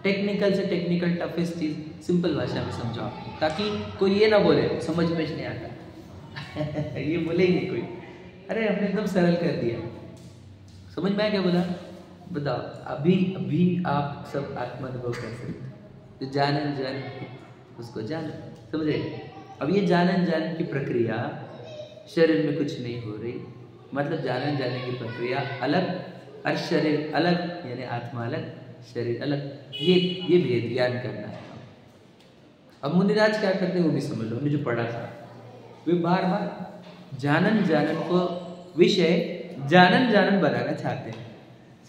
टेक्निकल से टेक्निकल टफेस्ट चीज़ सिंपल भाषा में समझाओ, ताकि कोई ये ना बोले समझ में नहीं आता ये बोलेंगे कोई, अरे हमने एकदम सरल कर दिया। समझ में आया क्या बोला? बताओ। अभी अभी आप सब आत्मानुभव कर सकते हो। तो जानन जान उसको जान, समझे? अब ये जानन जान की प्रक्रिया शरीर में कुछ नहीं हो रही, मतलब जानन जाने की प्रक्रिया अलग और शरीर अलग, यानी आत्मा अलग शरीर अलग, ये भेद ज्ञान करना है। अब मुनिराज क्या करते हैं वो भी समझ लो, हमने जो पढ़ा था, वे बार बार जानन जानन को विषय जानन जानन बनाना चाहते हैं।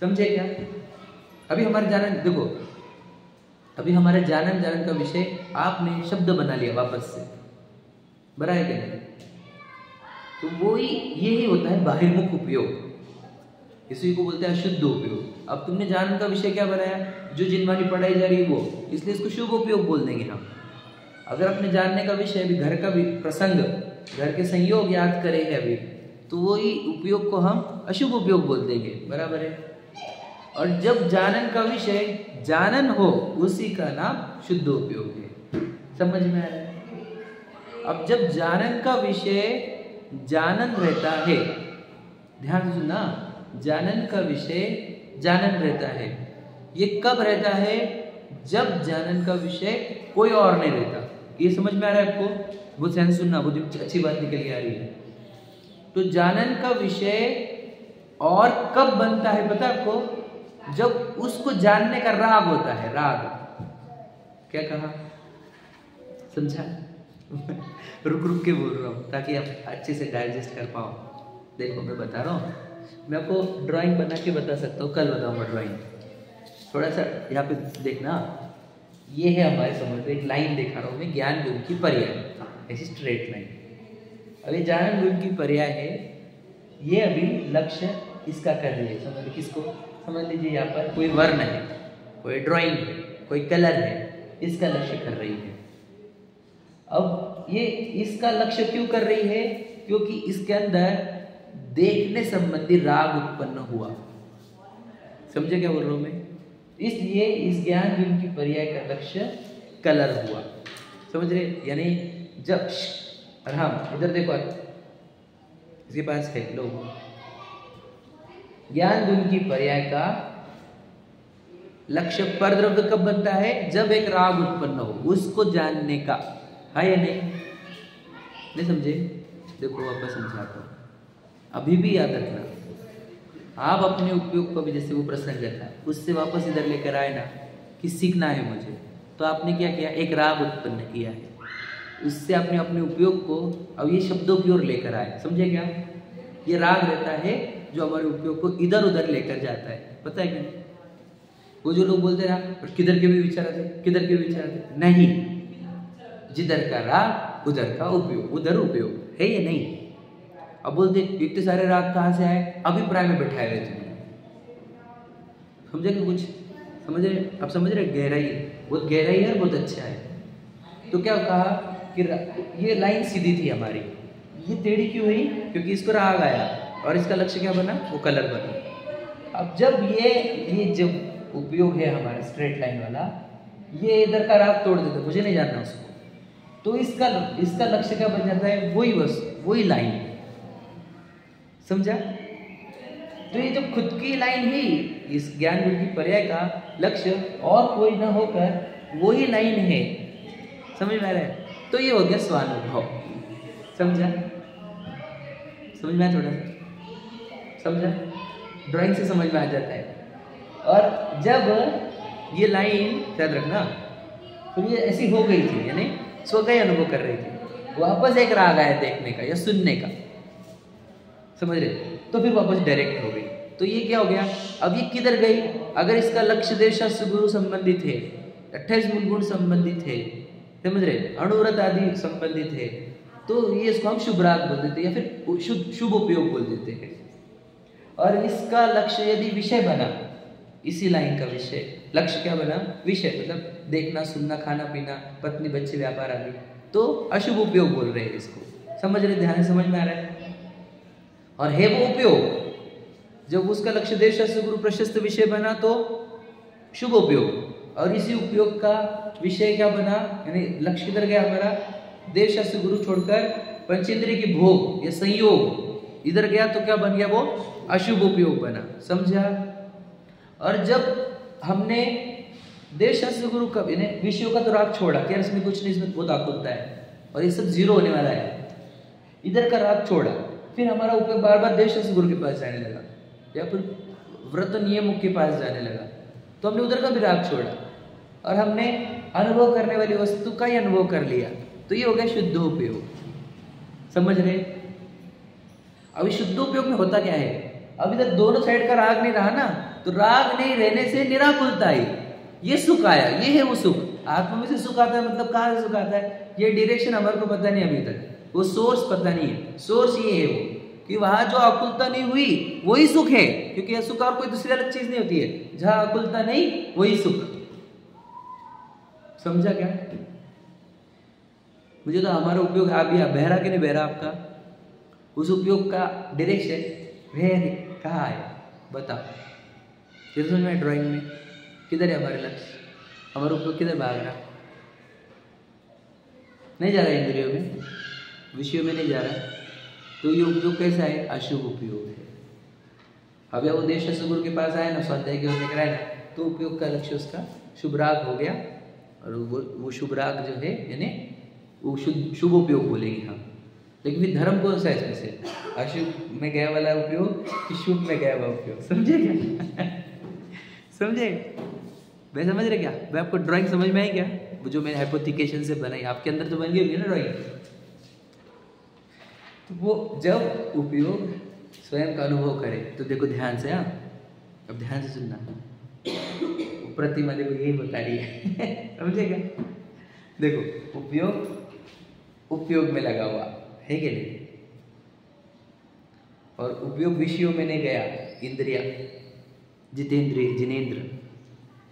समझे क्या? अभी हमारे जानन देखो, अभी हमारे जानन जानन का विषय आपने शब्द बना लिया वापस से, बना है क्या नहीं? तो वो ही यही होता है बाहिर्मुख उपयोग, इसी को बोलते हैं शुद्ध उपयोग। अब तुमने जानन का विषय क्या बनाया? जो जिनवानी पढ़ाई जा रही है वो, इसलिए इसको शुभ उपयोग बोल देंगे हम। अगर अपने जानने का विषय अभी घर का भी प्रसंग, घर के संयोग याद करेंगे अभी, तो वही उपयोग को हम अशुभ उपयोग बोल देंगे, बराबर है? और जब जानन का विषय जानन हो, उसी का नाम शुद्ध उपयोग है। समझ में आ रहा है? अब जब जानन का विषय जानन रहता है, ध्यान से सुनना, जानन का विषय जानन रहता है। ये कब रहता है? जब जानन का विषय कोई और नहीं रहता। ये समझ में आ रहा है आपको? बहुत ध्यान से सुनना, बहुत अच्छी बात निकल के आ रही है। तो जानन का विषय और कब बनता है पता है आपको? जब उसको जानने का राग होता है। राग क्या कहा? समझा? रुक रुक के बोल रहा हूँ ताकि आप अच्छे से डाइजेस्ट कर पाओ। देखो मैं बता रहा हूँ, मैं आपको ड्राइंग बना के बता सकता हूँ, कल बताऊँगा ड्राइंग। थोड़ा सा यहाँ पे देखना, ये है हमारे समझ में एक लाइन दिखा रहा हूँ मैं, ज्ञान गुण की पर्याय, ऐसी स्ट्रेट लाइन। अब ये ज्ञान गुण की पर्याय है, ये अभी लक्ष्य इसका कर रही है। समझ लीजिए, किसको समझ लीजिए? यहाँ पर कोई वर्ण है, कोई ड्राइंग है, कोई कलर है, इसका लक्ष्य कर रही है। अब ये इसका लक्ष्य क्यों कर रही है? क्योंकि इसके अंदर देखने संबंधी राग उत्पन्न हुआ। समझे क्या बोल रहा हूं मैं? इसलिए इस ज्ञान गुण की पर्याय का लक्ष्य कलर हुआ। समझ रहे? यानी जब और हम इधर देखो, इसके पास है लो, ज्ञान गुण की पर्याय का लक्ष्य परद्रव्य कब बनता है? जब एक राग उत्पन्न हो, उसको जानने का है या नहीं समझे? देखो वापस समझाता हूं, अभी भी याद रखना। आप अपने उपयोग को भी, जैसे वो प्रसंग था उससे वापस इधर लेकर आए ना कि सीखना है मुझे, तो आपने क्या किया? एक राग उत्पन्न किया है, उससे आपने अपने उपयोग को अब ये शब्दों की ओर लेकर आए। समझे क्या? ये राग रहता है जो हमारे उपयोग को इधर उधर लेकर जाता है। पता है क्या? वो जो लोग बोलते हैं ना किधर के भी विचार आते, किधर के भी विचार आते, नहीं, जिधर का राग उधर का उपयोग, उधर उपयोग है या नहीं? अब बोलते इतने सारे राग कहाँ से आए? अभिप्राय में बैठाए हुए थे। समझे कि कुछ समझ रहे? अब समझ रहे? गहराई, बहुत गहराई है, बहुत अच्छा है। तो क्या कहा कि ये लाइन सीधी थी हमारी, ये टेढ़ी क्यों हुई? क्योंकि इसको राग आया और इसका लक्ष्य क्या बना? वो कलर बना। अब जब ये जब उपयोग है हमारा स्ट्रेट लाइन वाला, ये इधर का राग तोड़ देता, मुझे नहीं जानना उसको, तो इसका लक्ष्य क्या बन जाता है? वही बस वही लाइन। समझा? तो ये जो खुद की लाइन ही इस ज्ञान गुण की पर्याय का लक्ष्य और कोई ना होकर वही लाइन है। समझ में आ रहा है? तो ये हो गया स्वानुभव। समझा? समझ में आया? थोड़ा समझा? ड्राइंग से समझ में आ जाता है। और जब ये लाइन याद रखना, तो ये ऐसी हो गई थी, यानी स्वगय अनुभव कर रही थी, वापस एक राग आया देखने का या सुनने का। समझ रहे? तो फिर वापस डायरेक्ट हो गई। तो ये क्या हो गया? अब ये किधर गई? अगर इसका लक्ष्य देश शास्त्र गुरु संबंधित है, 28 मूल गुण संबंधित है, समझ रहे, अणुव्रत आदि संबंधित है, तो ये इसको हम शुभ राग बोल देते हैं या फिर शुभ उपयोग बोल देते हैं। और इसका लक्ष्य यदि विषय बना, इसी लाइन का विषय, लक्ष्य क्या बना? विषय, मतलब देखना, सुनना, खाना पीना, पत्नी बच्चे, व्यापार आदि, तो अशुभ उपयोग बोल रहे हैं इसको। समझ रहे? ध्यान से समझ में आ रहा है? और है वो उपयोग, जब उसका लक्ष्य देश शास्त्र गुरु प्रशस्त विषय बना तो शुभ उपयोग, और इसी उपयोग का विषय क्या बना? यानी लक्ष्य किधर गया हमारा? देश शास्त्र गुरु छोड़कर पंचेंद्रिय की भोग या संयोग इधर गया, तो क्या बन गया? वो अशुभ उपयोग बना। समझा? और जब हमने देश शास्त्र गुरु का विषयों का तो राग छोड़ा, क्या इसमें कुछ नहीं, इसमें बहुत आकुलता है और ये सब जीरो होने वाला है, इधर का राग छोड़ा, फिर हमारा उपयोग बार बार देश शास्त्र गुरु के पास जाने लगा या फिर व्रत नियमों के पास जाने लगा, तो हमने उधर का भी राग छोड़ा और हमने अनुभव करने वाली वस्तु का ही अनुभव कर लिया। तो ये हो गया शुद्ध उपयोग। समझ रहे? अभी शुद्ध उपयोग में होता क्या है? अब इधर दोनों साइड का राग नहीं रहा ना, तो राग नहीं रहने से निराकुलता आई, ये सुख आया, ये है वो सुख। आत्मा में से सुख आता है, मतलब कहाँ से सुख आता है? ये डायरेक्शन हमारे को पता नहीं अभी तक, वो सोर्स पता नहीं है। सोर्स ये है वो कि वहां जो आकुलता नहीं हुई वही सुख है, क्योंकि यह सुख और कोई दूसरी अलग चीज नहीं होती है। जहां आकुलता नहीं वही सुख। समझा क्या? मुझे तो हमारा उपयोग, आप भी बहरा के नहीं बहरा आपका, उस उपयोग का डायरेक्शन वेर कहाँ है बताओ? ये समझ में? ड्राइंग में किधर है हमारे लक्ष्य? हमारा उपयोग किधर भाग रहा? नहीं जा रहा इंद्रियों में, विषयों में नहीं जा रहा, तो ये उपयोग कैसा है? अशुभ उपयोग है। अब या वो देश शास्त्र गुरु के पास आया ना, स्वाध्याय के होने कराए ना, तो उपयोग का लक्ष्य उसका शुभ राग हो गया, और वो शुभ राग जो है यानी वो शुभ उपयोग बोलेंगे हम। लेकिन फिर धर्म कौन सा है इसमें से? अशुभ में गया वाला उपयोग कि शुभ में गया हुआ उपयोग? समझे क्या? समझे? मैं समझ रहे क्या? मैं आपको ड्राइंग समझ में आई क्या? वो जो मैंने हाइपोथिकेशन से बनाई, आपके अंदर तो बन गई होगी ना ड्राइंग। तो वो जब उपयोग स्वयं का अनुभव करे, तो देखो ध्यान से, हाँ अब ध्यान से सुनना, प्रतिमा देखो यही बता रही है। समझे क्या? देखो उपयोग में लगा हुआ है कि नहीं, और उपयोग विषयों में नहीं गया, इंद्रिया, जितेंद्रिय, जिनेन्द्र,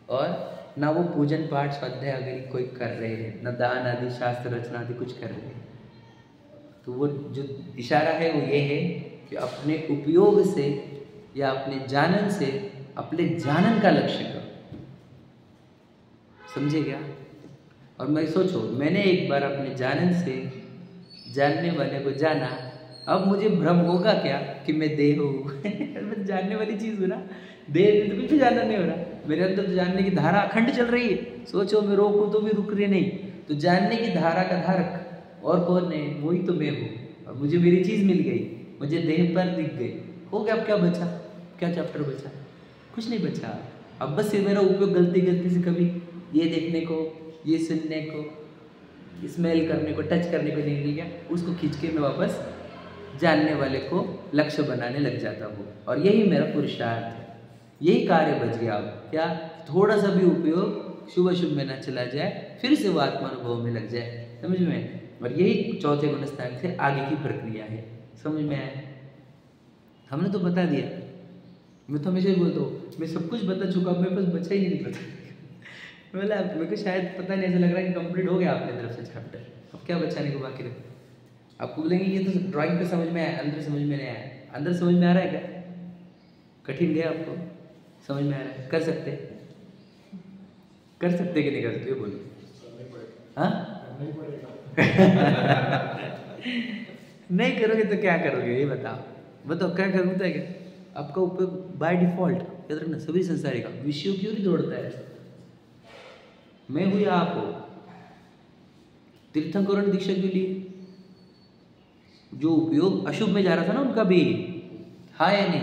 और ना वो पूजन पाठ स्वाध्याय अगर कोई कर रहे हैं, ना दान आदि शास्त्र रचना आदि कुछ कर रहे हैं, तो वो जो इशारा है वो ये है कि अपने उपयोग से या अपने जानन से अपने जानन का लक्ष्य करो। समझे क्या? और मैं सोचो, मैंने एक बार अपने जानन से जानने वाले को जाना, अब मुझे भ्रम होगा क्या कि मैं देह हूँ? मैं जानने वाली चीज़ हूँ ना, देह में तो कुछ भी जानना नहीं हो रहा, मेरे अंदर तो जानने की धारा अखंड चल रही है। सोचो मैं रोकूँ तो भी रुक रही नहीं, तो जानने की धारा का धारक और कौन है? वही तो मैं हूँ। और मुझे मेरी चीज़ मिल गई, मुझे देह पर दिख गई, हो गया। अब क्या बचा? क्या चैप्टर बचा? कुछ नहीं बचा। अब बस ये मेरा उपयोग गलती से कभी ये देखने को, ये सुनने को, स्मेल करने को, टच करने को नहीं गया, उसको खींच के मैं वापस जानने वाले को लक्ष्य बनाने लग जाता हूँ। और यही मेरा पुरुषार्थ है, यही कार्य बच गया। अब क्या? थोड़ा सा भी उपयोग शुभ अशुभ में ना चला जाए, फिर से वो आत्मानुभव में लग जाए। समझ में? और यही चौथे गुण स्थान से आगे की प्रक्रिया है। समझ में आया? हमने तो बता दिया। मैं तो हमेशा ही बोलता हूँ, मैं सब कुछ बता चुका, मेरे पास बचा ही नहीं पता। बोला मेरे को शायद पता नहीं, ऐसा लग रहा है कि कंप्लीट हो गया आपकी तरफ से चैप्टर, अब क्या बचाने को बाकी रहे? आपको बोलेंगे ये तो ड्राइंग पे समझ में आया, अंदर समझ में नहीं आया। अंदर समझ में आ रहा है क्या? कठिन गया आपको? समझ में आ रहा है? कर सकते कि नहीं कर सकते? बोलो। हाँ नहीं करोगे तो क्या करोगे? ये बताओ क्या करोगे? होता है क्या? आपका उपयोग बाय डिफॉल्ट, याद रखना, सभी संसारी का विषयों की ओर ही दौड़ता है। मैं हूँ या आप हो? तीर्थंकरों ने दीक्षा के लिए जो उपयोग अशुभ में जा रहा था ना, उनका भी हाँ या नहीं?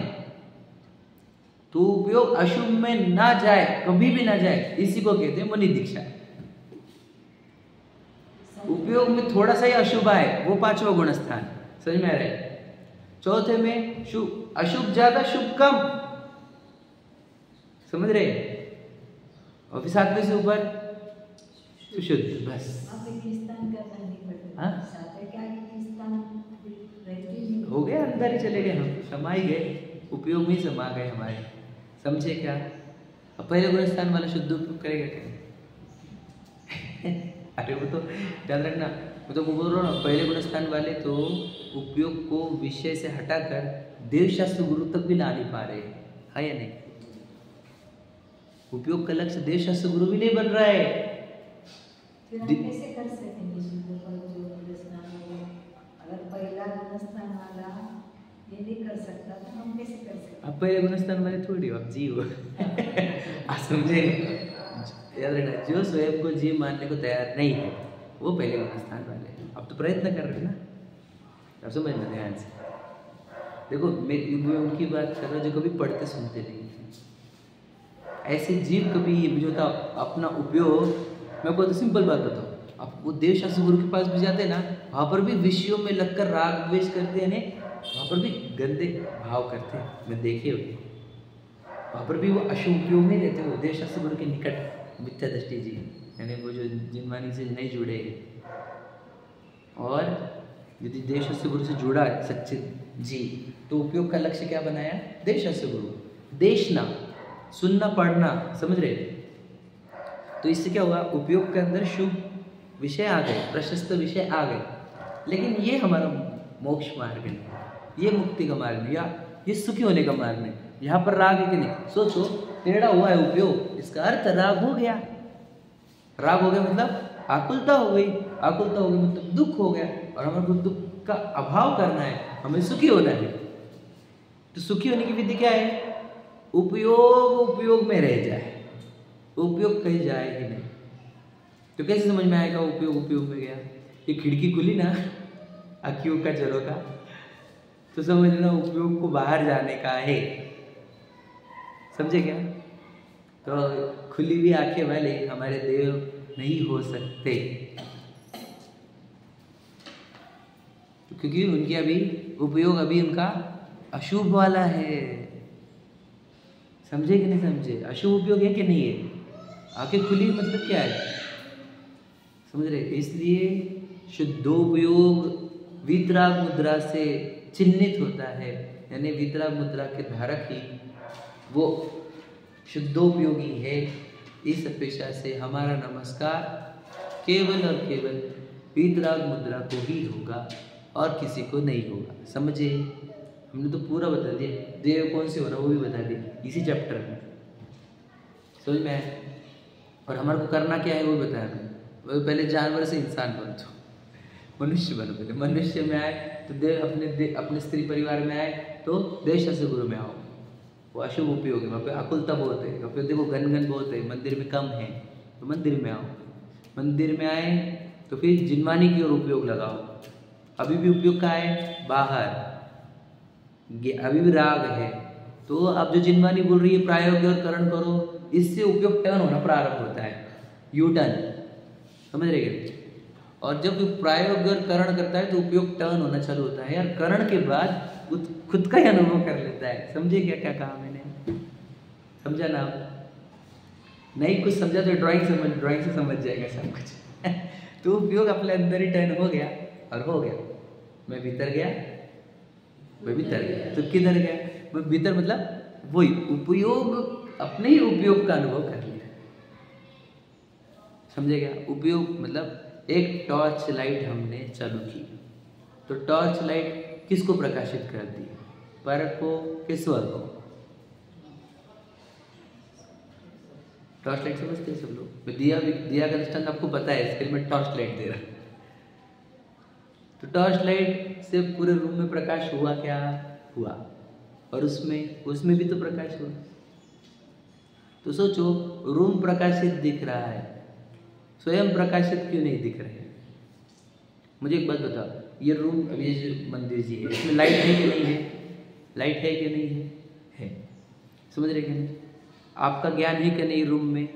तो उपयोग अशुभ में ना जाए, कभी भी ना जाए, इसी को कहते हैं मनि दीक्षा। उपयोग में थोड़ा सा ही अशुभ आए, वो पांचवा गुण स्थान। समझ में आ रहा है? चौथे में शुभ, अशुभ ज्यादा शुभ कम, समझ रहे? और फिर सातवें से ऊपर शुद्ध, बस। हो गया, अंदर ही चले गए हम, समा ही गए, उपयोग में ही समा गए हमारे। समझे क्या? अब पहले गुण स्थान वाला शुद्ध उपयोग करेगा क्या? अरे वो तो ध्यान रखना, मैं तो बोल रहा हूँ ना, पहले गुण स्थान वाले तो उपयोग को विषय से हटाकर देव शास्त्र गुरु तक भी ला नहीं पा रहे, है या नहीं? उपयोग का लक्ष्य देव शास्त्र गुरु भी नहीं बन रहा है। कैसे कर सकेंगे? अगर पहला गुण स्थान वाला ये नहीं कर सकता तो हम कैसे कर सकते? अब पहले गुण स्थान वाले थोड़ी हो, आप जीव आप समझे? याद रखना, जो स्वयं को जीव मानने को तैयार नहीं है वो पहले गुण स्थान वाले हैं। अब तो प्रयत्न कर रहे हैं ना, अब समझना ध्यान से। देखो मैं उनकी बात कर रहा हूँ जो कभी पढ़ते सुनते नहीं थे। ऐसे जीव कभी जो था अपना उपयोग, मैं बहुत सिंपल बात बताऊँ, आप वो देव शास्त्र गुरु के पास भी जाते हैं ना, वहाँ पर भी विषयों में लगकर राग द्वेष करते हैं, वहाँ पर भी गंदे भाव करते हैं, मैं देखे हुए। वहाँ पर भी वो अशुभ उपयोग नहीं लेते, वो देव शास्त्र गुरु के निकट मिथ्या दृष्टि जी, यानी वो जो जिनवानी से नहीं जुड़े हैं। और यदि देव शास्त्र गुरु से जुड़ा है सच्चे जी, तो उपयोग का लक्ष्य क्या बनाया? देव शास्त्र गुरु, देखना, सुनना, पढ़ना, समझ रहे? तो इससे क्या हुआ? उपयोग के अंदर शुभ विषय आ गए, प्रशस्त विषय आ गए। लेकिन ये हमारा मोक्ष मार्ग नहीं, ये मुक्ति का मार्ग नहीं, या ये सुखी होने का मार्ग नहीं। यहाँ पर राग है कि नहीं? सोचो, टेढ़ा हुआ है उपयोग, इसका अर्थ राग हो गया। राग हो गया मतलब आकुलता हो गई, आकुलता हो गई मतलब दुख हो गया, और हमारे को दुख का अभाव करना है, हमें सुखी होना है। तो सुखी होने की विधि क्या है? उपयोग में रह जाए, उपयोग कहीं जाए ही नहीं। तो कैसे समझ में आएगा उपयोग में गया? ये खिड़की खुली ना अखियों का जलों का, तो समझना उपयोग को बाहर जाने का है। समझे क्या? तो खुली हुई आंखें वाले हमारे देव नहीं हो सकते, क्योंकि उनकी अभी उपयोग अभी उनका अशुभ वाला है। समझे कि नहीं समझे? अशुभ उपयोग है कि नहीं है? आंखें खुली मतलब क्या है? समझ रहे? इसलिए शुद्धोपयोग वीतराग मुद्रा से चिन्हित होता है, यानी वीतराग मुद्रा के धारक ही वो शुद्धोपयोगी है। इस अपेक्षा से हमारा नमस्कार केवल और केवल वीतराग मुद्रा को ही होगा और किसी को नहीं होगा। समझे? हमने तो पूरा बता दिया, देव कौन से होना वो भी बता दिया इसी चैप्टर में, समझ में आया। और हमारे को करना क्या है वो बताया हमने। पहले जानवर से इंसान बन दो, मनुष्य बनो। पहले मनुष्य में आए तो अपने स्त्री परिवार में आए तो देश से गुरु में आओ, वो अशुभ उपयोग है, वहाँ पे आकुलता बहुत है, वहाँ पे देखो घन बहुत है, मंदिर में कम है तो मंदिर में आओ। मंदिर में आए तो फिर जिनवानी की ओर उपयोग लगाओ। अभी भी उपयोग का है बाहर, अभी भी राग है तो आप जो जिनवानी बोल रही है प्रायोग और करण करो, इससे उपयोग टर्न होना प्रारंभ होता है, यू टर्न, समझ रहे क्या। और जब प्रायोग और करण करता है तो उपयोग टर्न होना चालू होता है, और करण के बाद खुद का ही अनुभव कर लेता है। समझे क्या क्या कहा मैंने, समझा ना आप? नहीं कुछ समझा तो ड्राइंग से समझ जाएगा सब कुछ तो उपयोग अपने अंदर ही टर्न हो गया और हो गया। मैं भीतर गया, मैं भीतर गया तो किधर गया, मैं भीतर, मतलब वही उपयोग, अपने ही उपयोग का अनुभव कर लिया। समझे क्या? उपयोग मतलब एक टॉर्च लाइट हमने चालू की तो टॉर्च लाइट किसको प्रकाशित कर दी, पर को कि स्वर को? टॉर्च लाइट समझते हैं सब लोग। दिया का दृष्टांत आपको पता है, इसके लिए मैं टॉर्च लाइट दे रहा हूं। तो टॉर्च लाइट से पूरे रूम में प्रकाश हुआ, क्या हुआ, और उसमें भी तो प्रकाश हुआ। तो सोचो, रूम प्रकाशित दिख रहा है, स्वयं प्रकाशित क्यों नहीं दिख रहे? मुझे एक बात बताओ, ये रूम, अभी ये जो मंदिर जी है इसमें लाइट है कि नहीं है? लाइट है कि नहीं है? है। समझ रहे कि नहीं? आपका ज्ञान है कि नहीं रूम में?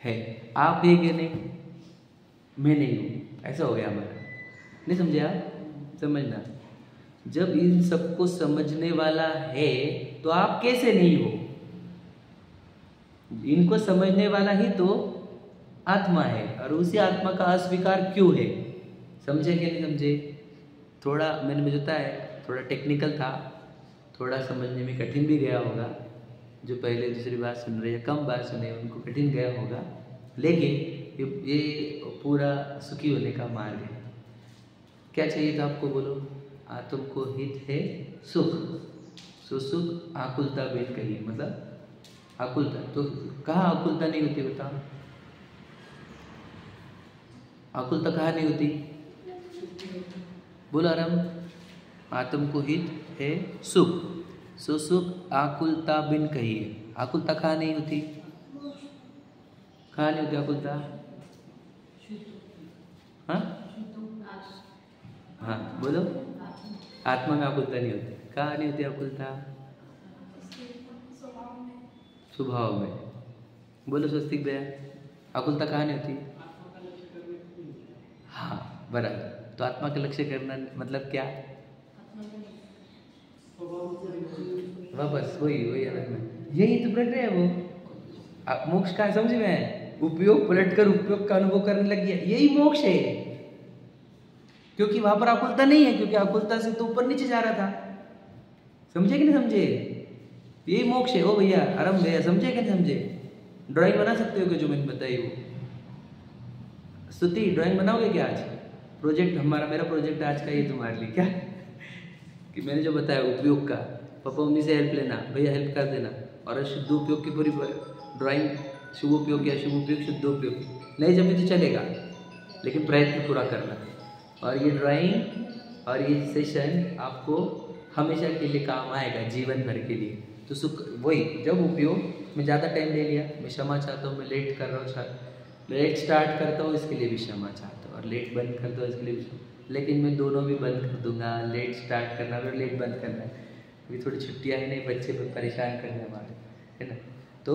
है। आप है कि नहीं? मैं नहीं हूँ, ऐसा हो गया हमारा। नहीं समझे आप? समझना, जब इन सबको समझने वाला है तो आप कैसे नहीं हो? इनको समझने वाला ही तो आत्मा है, और उसी आत्मा का अस्वीकार क्यों है? समझे कि नहीं समझे? थोड़ा मैंने बताया, थोड़ा टेक्निकल था, थोड़ा समझने में कठिन भी गया होगा। जो पहले दूसरी बात सुन रहे या कम बात सुने उनको कठिन गया होगा, लेकिन ये पूरा सुखी होने का मार्ग है। क्या चाहिए था आपको? बोलो। आत्म को हित है सुख, सो सुख आकुलता भेद कहिए, मतलब आकुलता। तो कहाँ आकुलता नहीं होती बताओ? आकुलता कहाँ नहीं होती? बोलो आराम। आत्म को हित है सुख, सो सुख आकुलता बिन कहिए। आकुलता कहाँ नहीं होती? कहाँ नहीं होती आकुलता? हाँ हाँ बोलो। आत्मा में आकुलता नहीं होती। कहाँ नहीं होती आकुलता? स्वभाव में। बोलो स्वस्तिक भैया, आकुलता कहाँ नहीं होती? हाँ बराबर। तो आत्मा का लक्ष्य करना मतलब क्या? वापस वही अलग में, यही तो प्रक्रिया है वो। मोक्ष का समझ में, उपयोग पलटकर उपयोग का अनुभव करने लग गया, यही मोक्ष है। क्योंकि वहां पर आकुलता नहीं है, क्योंकि आकुलता से तो ऊपर नीचे जा रहा था। समझे कि नहीं समझे? यही मोक्ष है। ओ भैया आराम भैया, समझे कि नहीं समझे? ड्राइंग बना सकते हो क्या जो मैंने बताई वो? स्तुति ड्राइंग बनाओगे क्या आज? प्रोजेक्ट मेरा प्रोजेक्ट आज का ये तुम्हारे लिए, क्या कि मैंने जो बताया उपयोग का, पापा मम्मी से हेल्प लेना, भैया हेल्प कर देना, और शुद्ध उपयोग की पूरी ड्राइंग, शुभ उपयोग या शुभ उपयोग शुद्ध उपयोग नहीं जब भी तो चलेगा, लेकिन प्रयत्न पूरा करना। और ये ड्राइंग और ये सेशन आपको हमेशा के लिए काम आएगा, जीवन भर के लिए। तो सुख वही, जब उपयोग में ज़्यादा टाइम ले लिया, मैं क्षमा चाहता हूँ, मैं लेट कर रहा हूँ, लेट स्टार्ट करता हूँ इसके लिए भी क्षमा चाहता हूँ, और लेट बंद करता हूँ इसके लिए भी, लेकिन मैं दोनों भी बंद कर दूंगा। लेट स्टार्ट करना और लेट बंद करना है, अभी थोड़ी छुट्टियाँ ही नहीं, बच्चे पर परेशान करने हमारे, है ना। तो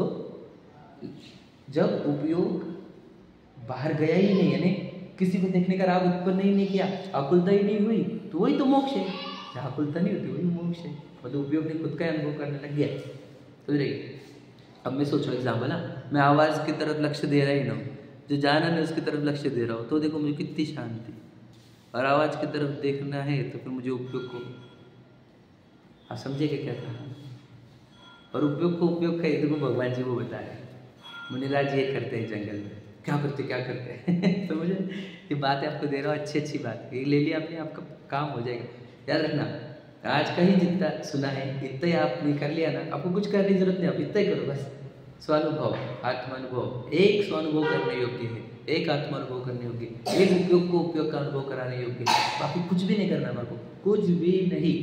जब उपयोग बाहर गया ही नहीं, यानी किसी को देखने का राग उत्पन्न ही नहीं किया, आकुलता ही नहीं हुई, तो वही तो मोक्ष है। जहाँ आकुलता नहीं होती वही मोक्ष है, मतलब उपयोग ने खुद का अनुभव करने लग गया। समझ रही? अब मैं सोचो एग्जाम्पल ना, मैं आवाज़ की तरफ लक्ष्य दे रहा ही ना, जो जाना है उसकी तरफ लक्ष्य दे रहा हूँ, तो देखो मुझे कितनी शांति। और आवाज़ की तरफ देखना है तो फिर मुझे उपयोग को, आप समझे क्या कहा? और उपयोग को उपयोग का देखो भगवान जी वो बता रहे हैं, मुनिराज ये करते हैं जंगल में, क्या करते हैं समझे? ये बात आपको दे रहा हूँ, अच्छी बात ये ले लिया आपने, आपका काम हो जाएगा। याद रखना, आज का ही जितना सुना है इतना ही आपने कर लिया ना, आपको कुछ करने की जरूरत नहीं, आप इतना ही करो बस। स्वानुभव, आत्मानुभव, एक स्वानुभव करने योग्य है, एक आत्मानुभव करने योग्य, एक उपयोग को उपयोग का अनुभव कराने योग्य, बाकी कुछ भी नहीं करना हमारे को, कुछ भी नहीं।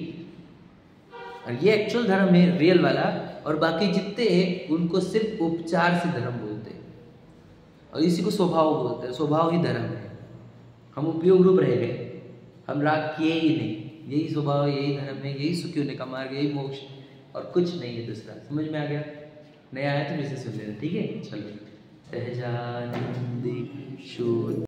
और ये एक्चुअल धर्म है, रियल वाला। और बाकी जितने हैं उनको सिर्फ उपचार से धर्म बोलते हैं, और इसी को स्वभाव बोलते हैं। स्वभाव ही धर्म है। हम उपयोग रूप रह गए, हम राग किए ही नहीं। यही स्वभाव, यही धर्म है, यही सुखी होने का मार्ग, यही मोक्ष, और कुछ नहीं है दूसरा। समझ में आ गया? नहीं आया तो फिर से सुन लेना, ठीक है? चलो। सहजानंद शोध